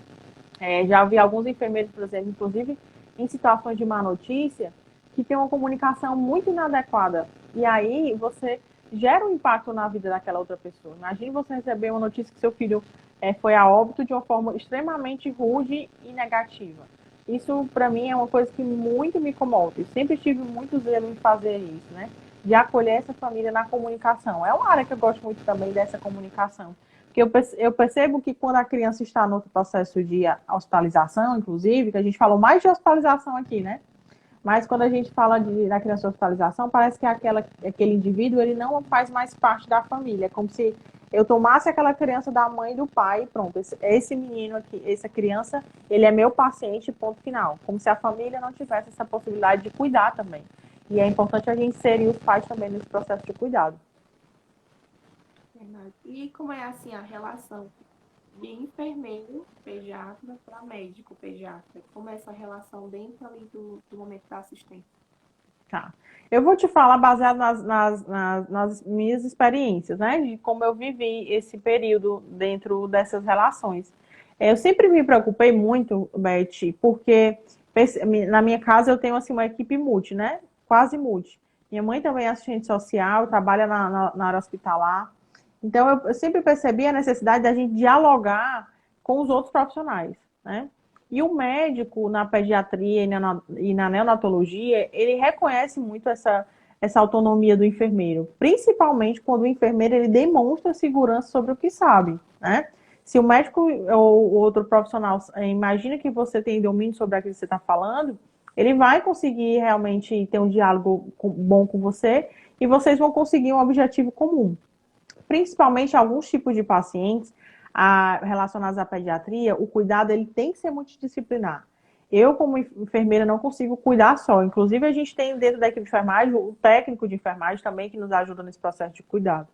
Já vi alguns enfermeiros, por exemplo, inclusive em situações de má notícia, que tem uma comunicação muito inadequada. E aí você gera um impacto na vida daquela outra pessoa. Imagine você receber uma notícia que seu filho foi a óbito de uma forma extremamente rude e negativa. Isso, para mim, é uma coisa que muito me comove. Eu sempre tive muito zelo em fazer isso, né? De acolher essa família na comunicação. É uma área que eu gosto muito também dessa comunicação. Porque eu percebo que quando a criança está no processo de hospitalização, inclusive, que a gente falou mais de hospitalização aqui, né? Mas quando a gente fala da criança hospitalização, parece que aquele indivíduo ele não faz mais parte da família. É como se eu tomasse aquela criança da mãe e do pai e pronto. Esse menino aqui, essa criança, ele é meu paciente, ponto final. Como se a família não tivesse essa possibilidade de cuidar também. E é importante a gente inserir os pais também nesse processo de cuidado. E como é assim a relação de enfermeiro pediatra para médico pediatra? Como é essa relação dentro ali do momento da assistência? Tá. Eu vou te falar baseado nas minhas experiências, né? De como eu vivi esse período dentro dessas relações. Eu sempre me preocupei muito, Beth, porque na minha casa eu tenho assim uma equipe multi, né? Quase multi. Minha mãe também é assistente social, trabalha na área hospitalar. Então eu sempre percebi a necessidade da gente dialogar com os outros profissionais, né? E o médico na pediatria e na neonatologia, ele reconhece muito essa autonomia do enfermeiro, principalmente quando o enfermeiro ele demonstra segurança sobre o que sabe, né? Se o médico ou outro profissional imagina que você tem domínio sobre aquilo que você está falando, ele vai conseguir realmente ter um diálogo bom com você e vocês vão conseguir um objetivo comum. Principalmente alguns tipos de pacientes relacionados à pediatria, o cuidado ele tem que ser multidisciplinar. Eu, como enfermeira, não consigo cuidar só. Inclusive, a gente tem dentro da equipe de enfermagem o técnico de enfermagem também que nos ajuda nesse processo de cuidado.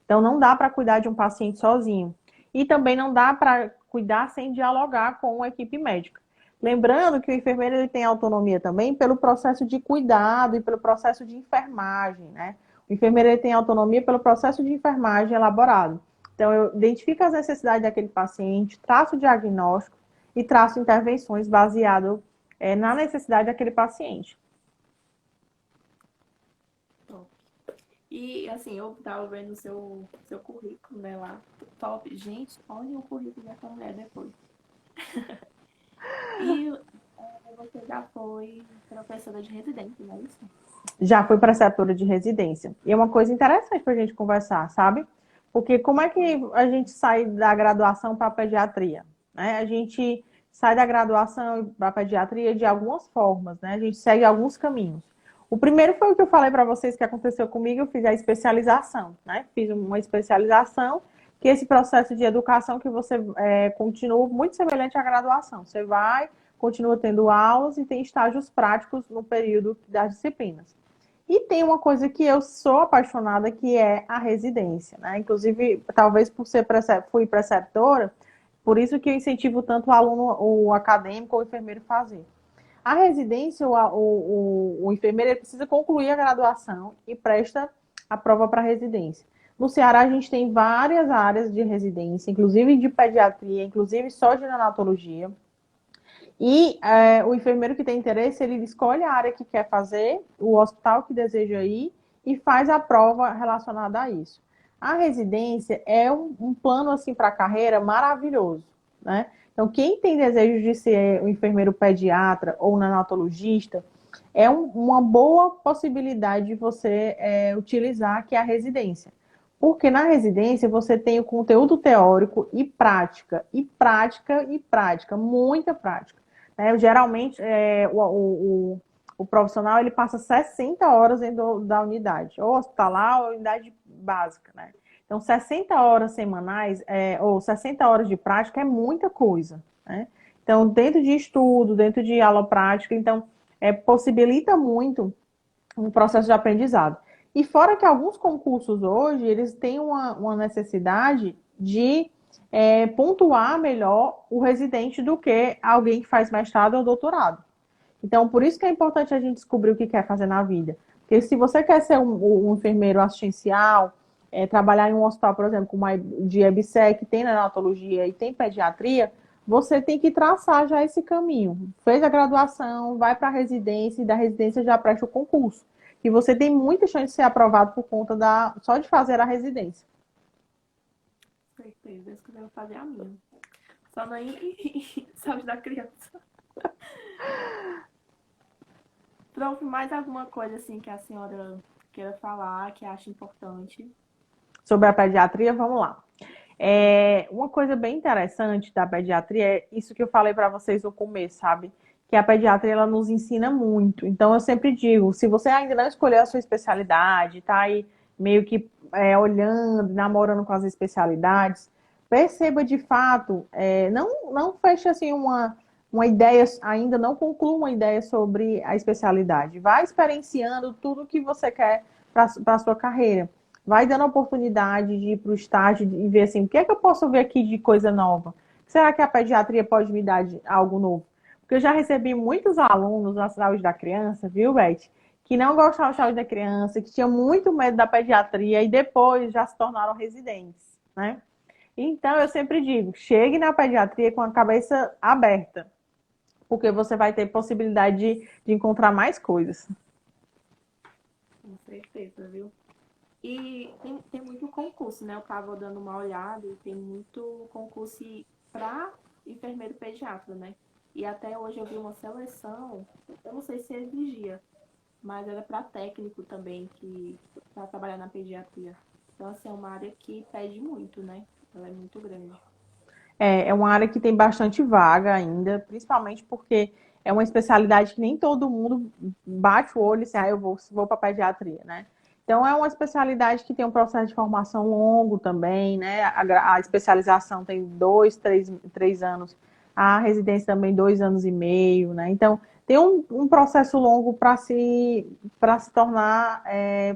Então, não dá para cuidar de um paciente sozinho. E também não dá para cuidar sem dialogar com a equipe médica. Lembrando que o enfermeiro ele tem autonomia também pelo processo de cuidado e pelo processo de enfermagem, né? O enfermeiro ele tem autonomia pelo processo de enfermagem elaborado. Então, eu identifico as necessidades daquele paciente, traço o diagnóstico e traço intervenções baseado na necessidade daquele paciente. Top. E assim, eu estava vendo o seu currículo, né, lá. Top. Gente, olha o currículo dessa mulher depois. E você já foi professora de residência, não é isso? Já fui preceptora de residência. E é uma coisa interessante para a gente conversar, sabe? Porque como é que a gente sai da graduação para a pediatria? Né? A gente sai da graduação para a pediatria de algumas formas, né? A gente segue alguns caminhos. O primeiro foi o que eu falei para vocês que aconteceu comigo, eu fiz a especialização, né? Fiz uma especialização, que é esse processo de educação que você continua muito semelhante à graduação. Você vai, continua tendo aulas e tem estágios práticos no período das disciplinas. E tem uma coisa que eu sou apaixonada, que é a residência, né? Inclusive, talvez por ser fui preceptora, por isso que eu incentivo tanto o aluno, o acadêmico ou o enfermeiro fazer. A residência, o enfermeiro ele precisa concluir a graduação e presta a prova para residência. No Ceará, a gente tem várias áreas de residência, inclusive de pediatria, inclusive só de neonatologia. E o enfermeiro que tem interesse, ele escolhe a área que quer fazer, o hospital que deseja ir e faz a prova relacionada a isso. A residência é um plano assim para a carreira maravilhoso, né? Então, quem tem desejo de ser um enfermeiro pediatra ou neonatologista, é uma boa possibilidade de você utilizar que é a residência. Porque na residência você tem o conteúdo teórico e prática, e prática, e prática, muita prática. Né? Geralmente, o profissional ele passa 60 horas dentro da unidade, ou hospitalar ou unidade básica. Né? Então, 60 horas semanais, ou 60 horas de prática é muita coisa. Né? Então, dentro de estudo, dentro de aula prática, então, possibilita muito um processo de aprendizado. E fora que alguns concursos hoje, eles têm uma necessidade de pontuar melhor o residente do que alguém que faz mestrado ou doutorado. Então, por isso que é importante a gente descobrir o que quer fazer na vida. Porque se você quer ser um enfermeiro assistencial, trabalhar em um hospital, por exemplo, como de EBSER, que tem neonatologia e tem pediatria, você tem que traçar já esse caminho. Fez a graduação, vai para a residência, e da residência já presta o concurso. E você tem muita chance de ser aprovado por conta só de fazer a residência. Certeza, isso que eu vou fazer a minha. Só não ir saúde da criança. Prof, mais alguma coisa assim que a senhora queira falar, que acha importante? Sobre a pediatria, vamos lá. Uma coisa bem interessante da pediatria é isso que eu falei para vocês no começo, sabe? Que a pediatria ela nos ensina muito. Então eu sempre digo, se você ainda não escolheu a sua especialidade, tá aí meio que olhando, namorando com as especialidades, perceba de fato, não feche assim uma ideia, ainda não conclua uma ideia sobre a especialidade. Vai experienciando tudo que você quer para a sua carreira. Vai dando oportunidade de ir para o estágio e ver assim, o que é que eu posso ver aqui de coisa nova? Será que a pediatria pode me dar algo novo? Porque eu já recebi muitos alunos na saúde da criança, viu, Beth? Que não gostavam de saúde da criança, que tinham muito medo da pediatria e depois já se tornaram residentes, né? Então, eu sempre digo, chegue na pediatria com a cabeça aberta, porque você vai ter possibilidade de encontrar mais coisas. Com certeza, viu? E tem muito concurso, né? Eu tava dando uma olhada e tem muito concurso para enfermeiro pediatra, né? E até hoje eu vi uma seleção, eu não sei se exigia, mas era para técnico também, que para trabalhar na pediatria. Então, assim, é uma área que pede muito, né? Ela é muito grande. É uma área que tem bastante vaga ainda, principalmente porque é uma especialidade que nem todo mundo bate o olho e assim, eu vou para pediatria, né? Então, é uma especialidade que tem um processo de formação longo também, né? A especialização tem 3 anos, a residência também 2 anos e meio, né? Então, tem um processo longo para se tornar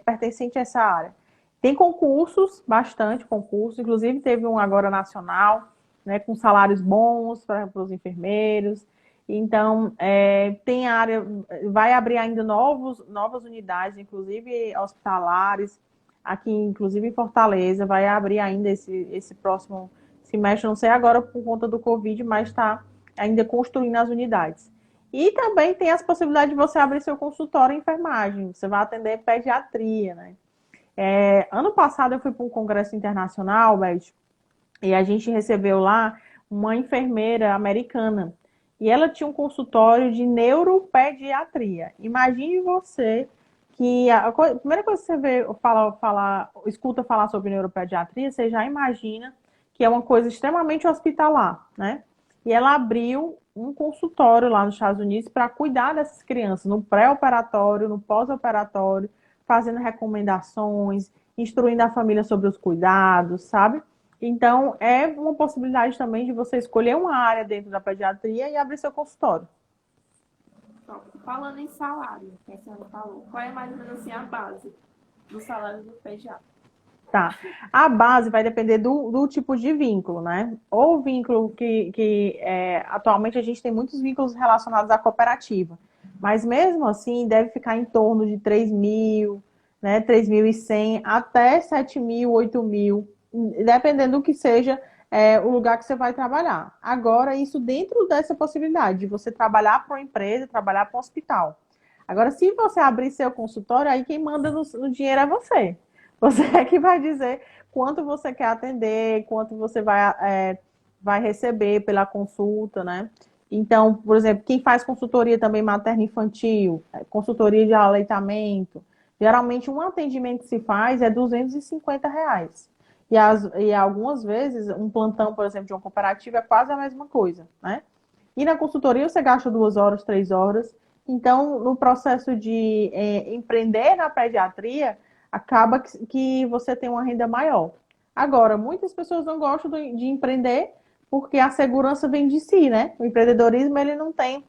pertencente a essa área. Tem concursos, bastante concursos, inclusive teve um agora nacional, né, com salários bons para os enfermeiros. Então, tem área, vai abrir ainda novas unidades, inclusive hospitalares, aqui, inclusive em Fortaleza, vai abrir ainda esse próximo semestre, não sei agora por conta do Covid, mas está ainda construindo as unidades. E também tem as possibilidades de você abrir seu consultório em enfermagem, você vai atender pediatria, né? Ano passado eu fui para um congresso internacional, Beth, e a gente recebeu lá uma enfermeira americana. E ela tinha um consultório de neuropediatria. Imagine você que a primeira coisa que você vê, escuta falar sobre neuropediatria, você já imagina que é uma coisa extremamente hospitalar, né? E ela abriu um consultório lá nos Estados Unidos para cuidar dessas crianças no pré-operatório, no pós-operatório, fazendo recomendações, instruindo a família sobre os cuidados, sabe? Então, é uma possibilidade também de você escolher uma área dentro da pediatria e abrir seu consultório. Falando em salário, que a senhora falou, qual é mais ou menos assim a base do salário do pediatra? Tá. A base vai depender do tipo de vínculo, né? Ou vínculo que atualmente a gente tem muitos vínculos relacionados à cooperativa. Mas mesmo assim, deve ficar em torno de 3.000, né? 3.100 até 7.000, 8.000, dependendo do que seja o lugar que você vai trabalhar. Agora, isso dentro dessa possibilidade de você trabalhar para uma empresa, trabalhar para um hospital. Agora, se você abrir seu consultório, aí quem manda no dinheiro é você. Você é que vai dizer quanto você quer atender, quanto você vai receber pela consulta, né? Então, por exemplo, quem faz consultoria também materno-infantil, consultoria de aleitamento, geralmente um atendimento que se faz é R$ 250. E algumas vezes, um plantão, por exemplo, de uma cooperativa é quase a mesma coisa, né? E na consultoria você gasta 2 horas, 3 horas. Então, no processo de empreender na pediatria, acaba que você tem uma renda maior. Agora, muitas pessoas não gostam de empreender porque a segurança vem de si, né? O empreendedorismo, ele não tem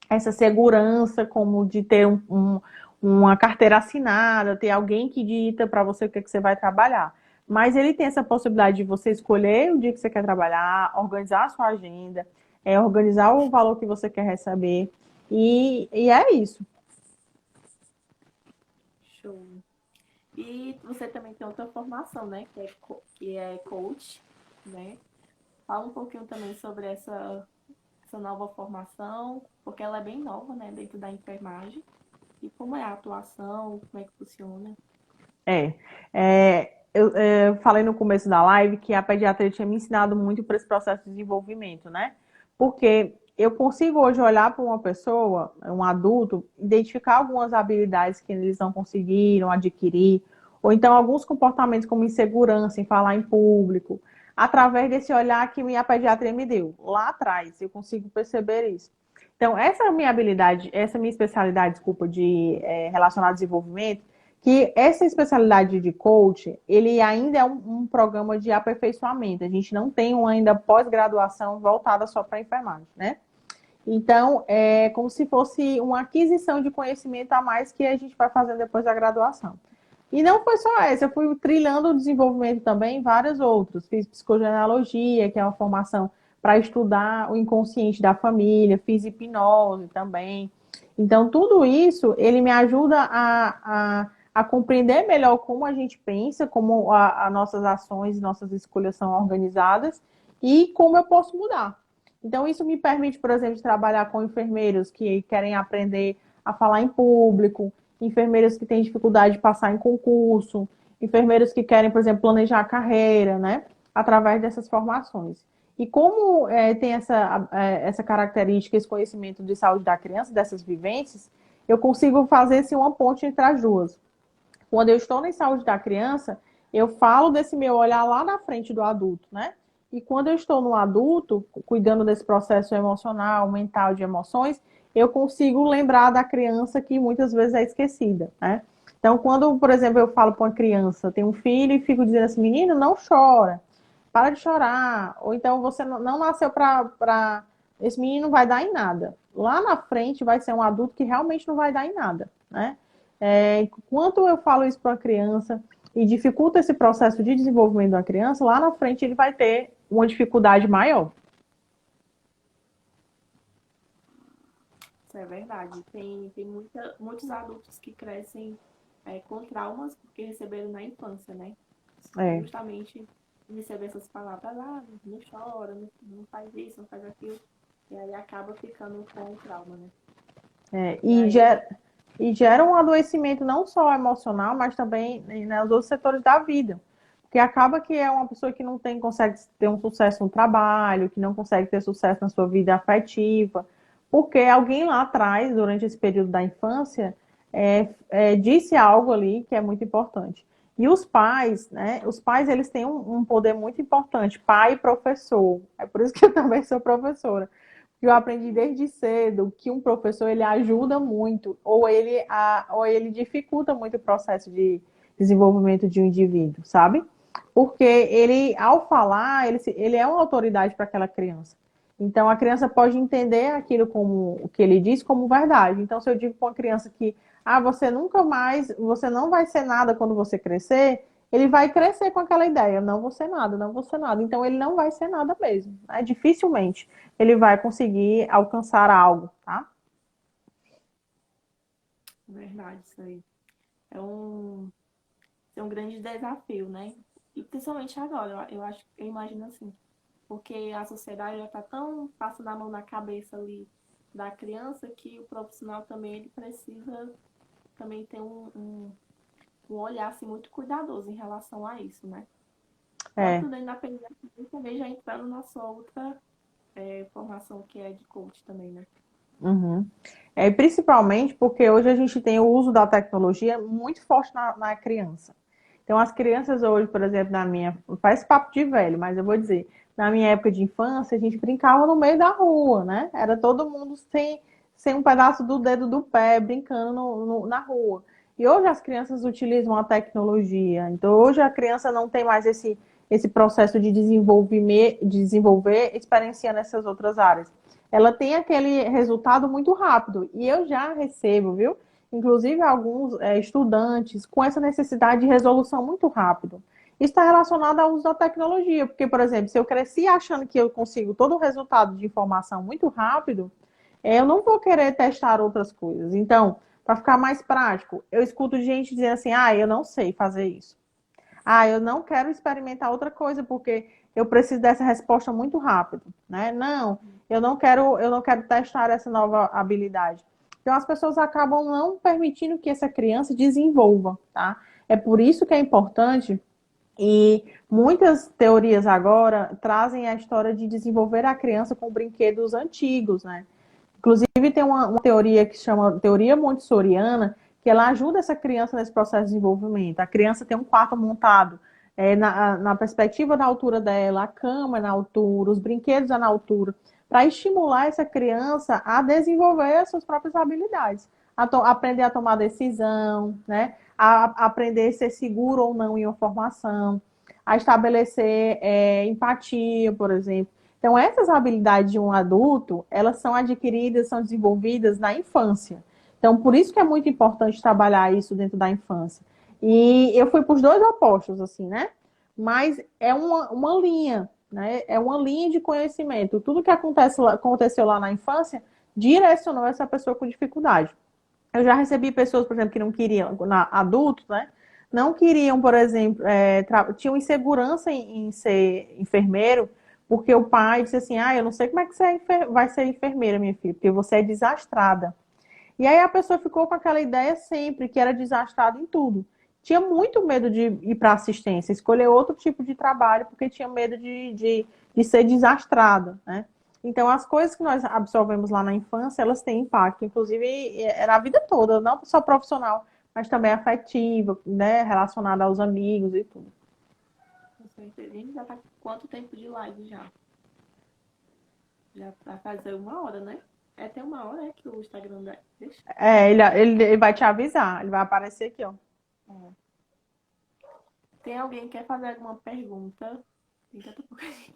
essa segurança como de ter uma carteira assinada, ter alguém que dita para você o que, é que você vai trabalhar. Mas ele tem essa possibilidade de você escolher o dia que você quer trabalhar, organizar a sua agenda, organizar o valor que você quer receber. E é isso. Show. E você também tem outra formação, né? Que é coach, né? Fala um pouquinho também sobre essa nova formação, porque ela é bem nova, né? Dentro da enfermagem. E como é a atuação, como é que funciona? É. Eu falei no começo da live que a pediatria tinha me ensinado muito para esse processo de desenvolvimento, né? Porque eu consigo hoje olhar para uma pessoa, um adulto, identificar algumas habilidades que eles não conseguiram adquirir, ou então alguns comportamentos como insegurança em falar em público, através desse olhar que a pediatria me deu. Lá atrás, eu consigo perceber isso. Então, essa é a minha habilidade, essa é a minha especialidade, desculpa, de relacionar desenvolvimento, que essa especialidade de coach, ele ainda é um programa de aperfeiçoamento. A gente não tem ainda pós-graduação voltada só para enfermagem, né? Então, é como se fosse uma aquisição de conhecimento a mais que a gente vai fazendo depois da graduação. E não foi só essa, eu fui trilhando o desenvolvimento também em vários outros. Fiz psicogenealogia, que é uma formação para estudar o inconsciente da família, fiz hipnose também. Então, tudo isso, ele me ajuda a compreender melhor como a gente pensa, como as nossas ações, nossas escolhas são organizadas e como eu posso mudar. Então, isso me permite, por exemplo, trabalhar com enfermeiros que querem aprender a falar em público, enfermeiros que têm dificuldade de passar em concurso, enfermeiros que querem, por exemplo, planejar a carreira, né? Através dessas formações. E como tem essa característica, esse conhecimento de saúde da criança, dessas vivências, eu consigo fazer assim, uma ponte entre as duas. Quando eu estou na saúde da criança, eu falo desse meu olhar lá na frente do adulto, né? E quando eu estou no adulto, cuidando desse processo emocional, mental de emoções, eu consigo lembrar da criança que muitas vezes é esquecida, né? Então, quando, por exemplo, eu falo para uma criança, tem um filho e fico dizendo assim, menino, não chora, para de chorar, ou então você não nasceu para. Esse menino não vai dar em nada. Lá na frente vai ser um adulto que realmente não vai dar em nada, né? Enquanto eu falo isso para a criança e dificulta esse processo de desenvolvimento da criança, lá na frente ele vai ter uma dificuldade maior. Isso é verdade. Tem muitos adultos que crescem com traumas porque receberam na infância, né? É, Justamente receber essas palavras, não chora, não faz isso, não faz aquilo. E aí acaba ficando com o trauma, né? é, E e, aí, gera, e gera um adoecimento não só emocional, mas também nos outros setores da vida. Porque acaba que é uma pessoa que não consegue ter um sucesso no trabalho, que não consegue ter sucesso na sua vida afetiva, porque alguém lá atrás, durante esse período da infância, disse algo ali que é muito importante. E os pais, né? Os pais, eles têm um poder muito importante, pai e professor. É por isso que eu também sou professora. Eu aprendi desde cedo que um professor ele ajuda muito ou ele dificulta muito o processo de desenvolvimento de um indivíduo, sabe? Porque ele, ao falar, ele é uma autoridade para aquela criança. Então a criança pode entender aquilo como o que ele diz como verdade. Então se eu digo para uma criança que você nunca mais, você não vai ser nada quando você crescer, ele vai crescer com aquela ideia, não vou ser nada, não vou ser nada. Então ele não vai ser nada mesmo, né? Dificilmente ele vai conseguir alcançar algo, tá? verdade, isso aí. É um grande desafio, né? E principalmente agora, eu acho, eu imagino assim. porque a sociedade já está tão passando a mão na cabeça ali da criança que o profissional também ele precisa também ter um olhar assim, muito cuidadoso em relação a isso, né? É. Tanto dentro da pediatria também já entrando na sua outra formação que é de coach também, né? Uhum. É, principalmente porque hoje a gente tem o uso da tecnologia muito forte na criança. Então, as crianças hoje, por exemplo, na minha. Parece papo de velho, mas eu vou dizer. Na minha época de infância, a gente brincava no meio da rua, né? Era todo mundo sem um pedaço do dedo do pé, brincando na rua. E hoje as crianças utilizam a tecnologia. Então, hoje a criança não tem mais esse processo de desenvolver experienciando essas outras áreas. Ela tem aquele resultado muito rápido. E eu já recebo, viu? Inclusive alguns estudantes com essa necessidade de resolução muito rápido. Isso está relacionado ao uso da tecnologia, porque, por exemplo, se eu cresci achando que eu consigo todo o resultado de informação muito rápido, eu não vou querer testar outras coisas. Então, para ficar mais prático, eu escuto gente dizendo assim: ah, eu não sei fazer isso. Ah, eu não quero experimentar outra coisa porque eu preciso dessa resposta muito rápido, né? Não, eu não quero testar essa nova habilidade. Então as pessoas acabam não permitindo que essa criança desenvolva, tá? É por isso que é importante e muitas teorias agora trazem a história de desenvolver a criança com brinquedos antigos, né? Inclusive, tem uma teoria que se chama teoria montessoriana, que ela ajuda essa criança nesse processo de desenvolvimento. A criança tem um quarto montado na perspectiva da altura dela, a cama na altura, os brinquedos na altura, para estimular essa criança a desenvolver as suas próprias habilidades, aprender a tomar decisão, né? A aprender a ser seguro ou não em uma formação, a estabelecer empatia, por exemplo. Então, essas habilidades de um adulto, elas são adquiridas, são desenvolvidas na infância. Então, por isso que é muito importante trabalhar isso dentro da infância. E eu fui para os dois opostos, assim, né? Mas é uma linha, né? É uma linha de conhecimento. Tudo que aconteceu lá na infância direcionou essa pessoa com dificuldade. Eu já recebi pessoas, por exemplo, que não queriam, adultos, né? Não queriam, por exemplo, tinham insegurança em ser enfermeiro, porque o pai disse assim: ah, eu não sei como é que você vai ser enfermeira, minha filha, porque você é desastrada. E aí a pessoa ficou com aquela ideia sempre que era desastrada em tudo. Tinha muito medo de ir para assistência, escolher outro tipo de trabalho, porque tinha medo de ser desastrada, né? Então, as coisas que nós absorvemos lá na infância, elas têm impacto, inclusive, na vida toda, não só profissional, mas também afetiva, né? Relacionada aos amigos e tudo. Com certeza. A gente já tá com quanto tempo de live já? Já vai fazer uma hora, né? É até uma hora que o Instagram deixa. Ele vai te avisar, ele vai aparecer aqui, ó. É. Tem alguém que quer fazer alguma pergunta? Tem tanta coisa.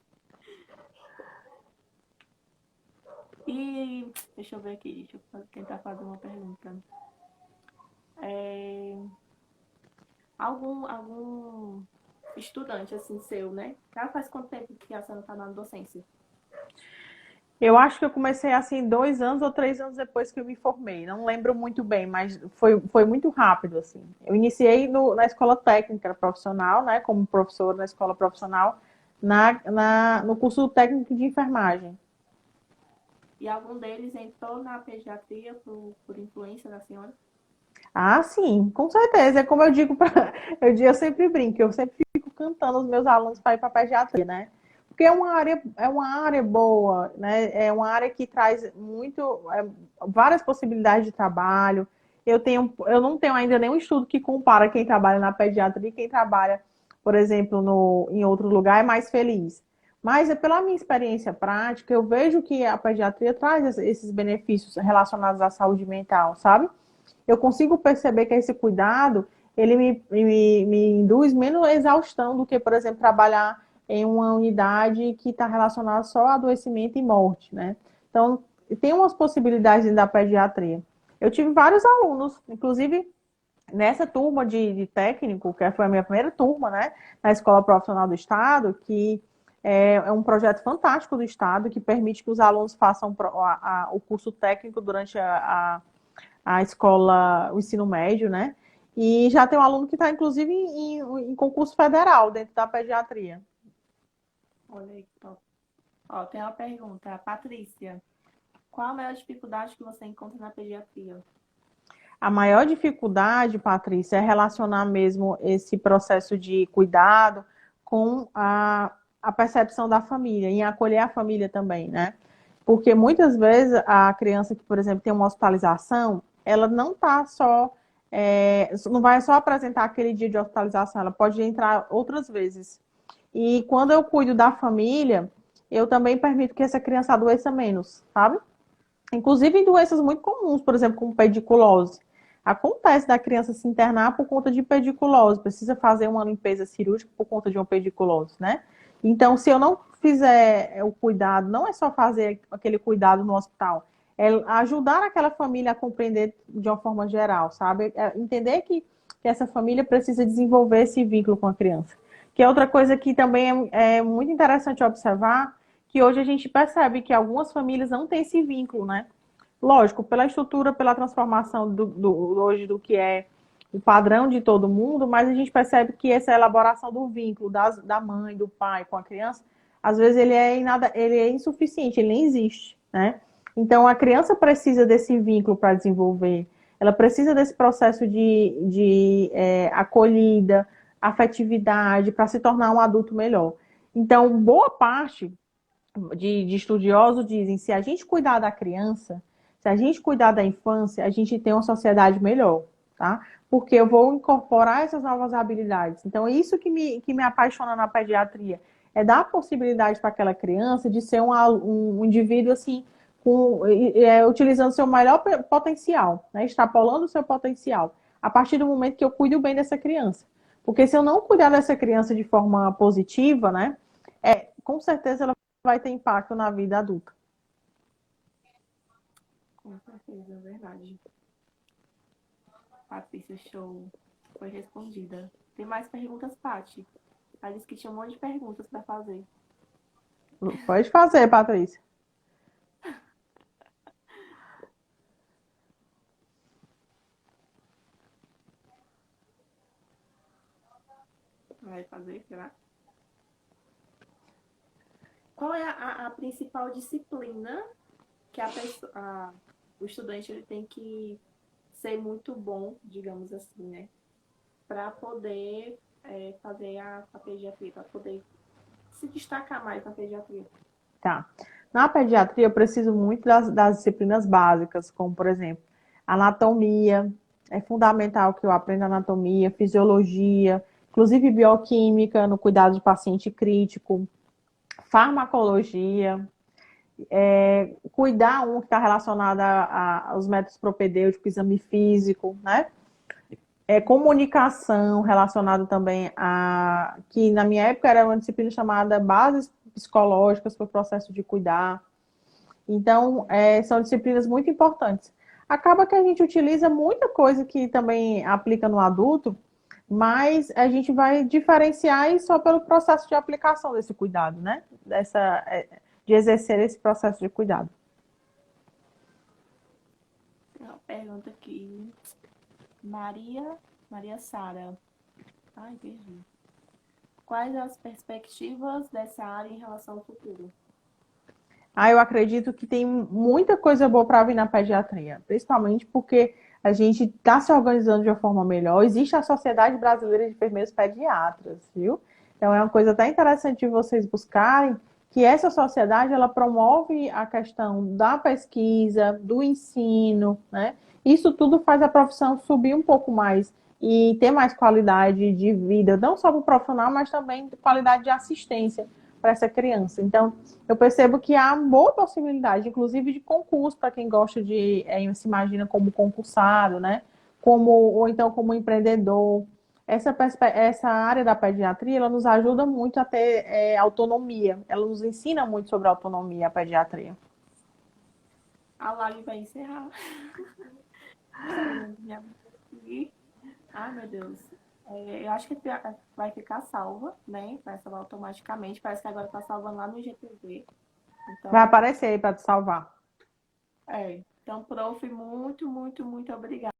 E deixa eu ver aqui, deixa eu tentar fazer uma pergunta. É, algum estudante assim seu, né? Já faz quanto tempo que a senhora está na docência? Eu acho que eu comecei assim 2 anos ou 3 anos depois que eu me formei. Não lembro muito bem, mas foi muito rápido assim. Eu iniciei na escola técnica profissional, né, como professora na escola profissional, no curso técnico de enfermagem. E algum deles entrou na pediatria por influência da senhora? Ah, sim, com certeza. É como eu digo para eu sempre brinco, eu sempre fico cantando os meus alunos para ir para pediatria, né? Porque é uma área boa, né? É uma área que traz várias possibilidades de trabalho. Eu não tenho ainda nenhum estudo que compara quem trabalha na pediatria e quem trabalha, por exemplo, em outro lugar é mais feliz. Mas pela minha experiência prática, eu vejo que a pediatria traz esses benefícios relacionados à saúde mental, sabe? Eu consigo perceber que esse cuidado, ele me induz menos exaustão do que, por exemplo, trabalhar em uma unidade que está relacionada só a adoecimento e morte, né? Então, tem umas possibilidades da pediatria. Eu tive vários alunos, inclusive nessa turma de técnico, que foi a minha primeira turma, né, na Escola Profissional do Estado, que é um projeto fantástico do Estado, que permite que os alunos façam o curso técnico durante a escola, o ensino médio, né? E já tem um aluno que está, inclusive, em concurso federal dentro da pediatria. Olha aí, top. Ó, tem uma pergunta. Patrícia, qual a maior dificuldade que você encontra na pediatria? A maior dificuldade, Patrícia, é relacionar mesmo esse processo de cuidado com a percepção da família, em acolher a família também, né? Porque muitas vezes a criança que, por exemplo, tem uma hospitalização, ela não tá só, não vai só apresentar aquele dia de hospitalização, ela pode entrar outras vezes. E quando eu cuido da família, eu também permito que essa criança adoeça menos, sabe? Inclusive em doenças muito comuns, por exemplo, como pediculose. Acontece da criança se internar por conta de pediculose, precisa fazer uma limpeza cirúrgica por conta de uma pediculose, né? Então, se eu não fizer o cuidado, não é só fazer aquele cuidado no hospital, é ajudar aquela família a compreender de uma forma geral, sabe? É entender que essa família precisa desenvolver esse vínculo com a criança. Que é outra coisa que também é muito interessante observar, que hoje a gente percebe que algumas famílias não têm esse vínculo, né? Lógico, pela estrutura, pela transformação hoje do que é o padrão de todo mundo, mas a gente percebe que essa elaboração do vínculo da mãe, do pai com a criança, às vezes ele é insuficiente, ele nem existe, né? Então a criança precisa desse vínculo para desenvolver, ela precisa desse processo de acolhida, afetividade, para se tornar um adulto melhor. Então, boa parte de estudiosos dizem, se a gente cuidar da criança, se a gente cuidar da infância, a gente tem uma sociedade melhor, tá? Porque eu vou incorporar essas novas habilidades. Então, é isso que me apaixona na pediatria, é dar a possibilidade para aquela criança de ser um indivíduo, assim, utilizando seu melhor potencial, né? Extrapolando o seu potencial, a partir do momento que eu cuido bem dessa criança. Porque se eu não cuidar dessa criança de forma positiva, né? Com certeza ela vai ter impacto na vida adulta. Com certeza, é verdade. Patrícia, show. Foi respondida. Tem mais perguntas, Paty? Ela disse que tinha um monte de perguntas para fazer. Pode fazer, Patrícia. Vai fazer, será? Qual é a principal disciplina que o estudante ele tem que ser muito bom, digamos assim, né? Para poder fazer a pediatria, para poder se destacar mais na pediatria. Tá. Na pediatria, eu preciso muito das disciplinas básicas, como, por exemplo, anatomia. É fundamental que eu aprenda anatomia, fisiologia, inclusive bioquímica, no cuidado de paciente crítico, farmacologia, cuidar um que está relacionado aos métodos propedêuticos, exame físico, né? Comunicação relacionado também a que na minha época era uma disciplina chamada Bases Psicológicas para o Processo de Cuidar. Então, são disciplinas muito importantes. Acaba que a gente utiliza muita coisa que também aplica no adulto, mas a gente vai diferenciar só pelo processo de aplicação desse cuidado, né? De exercer esse processo de cuidado. Uma pergunta aqui. Maria Sara. Ai, perdi. Quais as perspectivas dessa área em relação ao futuro? Eu acredito que tem muita coisa boa para vir na pediatria, principalmente porque a gente está se organizando de uma forma melhor. Existe a Sociedade Brasileira de Enfermeiros Pediatras, viu? Então é uma coisa até interessante de vocês buscarem que essa sociedade ela promove a questão da pesquisa, do ensino, né? Isso tudo faz a profissão subir um pouco mais e ter mais qualidade de vida, não só para o profissional, mas também qualidade de assistência para essa criança. Então, eu percebo que há boa possibilidade, inclusive de concurso, para quem gosta se imagina como concursado, né? Ou então como empreendedor. Essa área da pediatria, ela nos ajuda muito a ter autonomia. Ela nos ensina muito sobre autonomia, a pediatria. A live vai encerrar. Esperando minha aqui. Ai, meu Deus. Eu acho que vai ficar salva, né? Vai salvar automaticamente. Parece que agora está salvando lá no IGTV. Vai Então, aparecer aí para te salvar. então, prof, muito, muito, muito obrigada.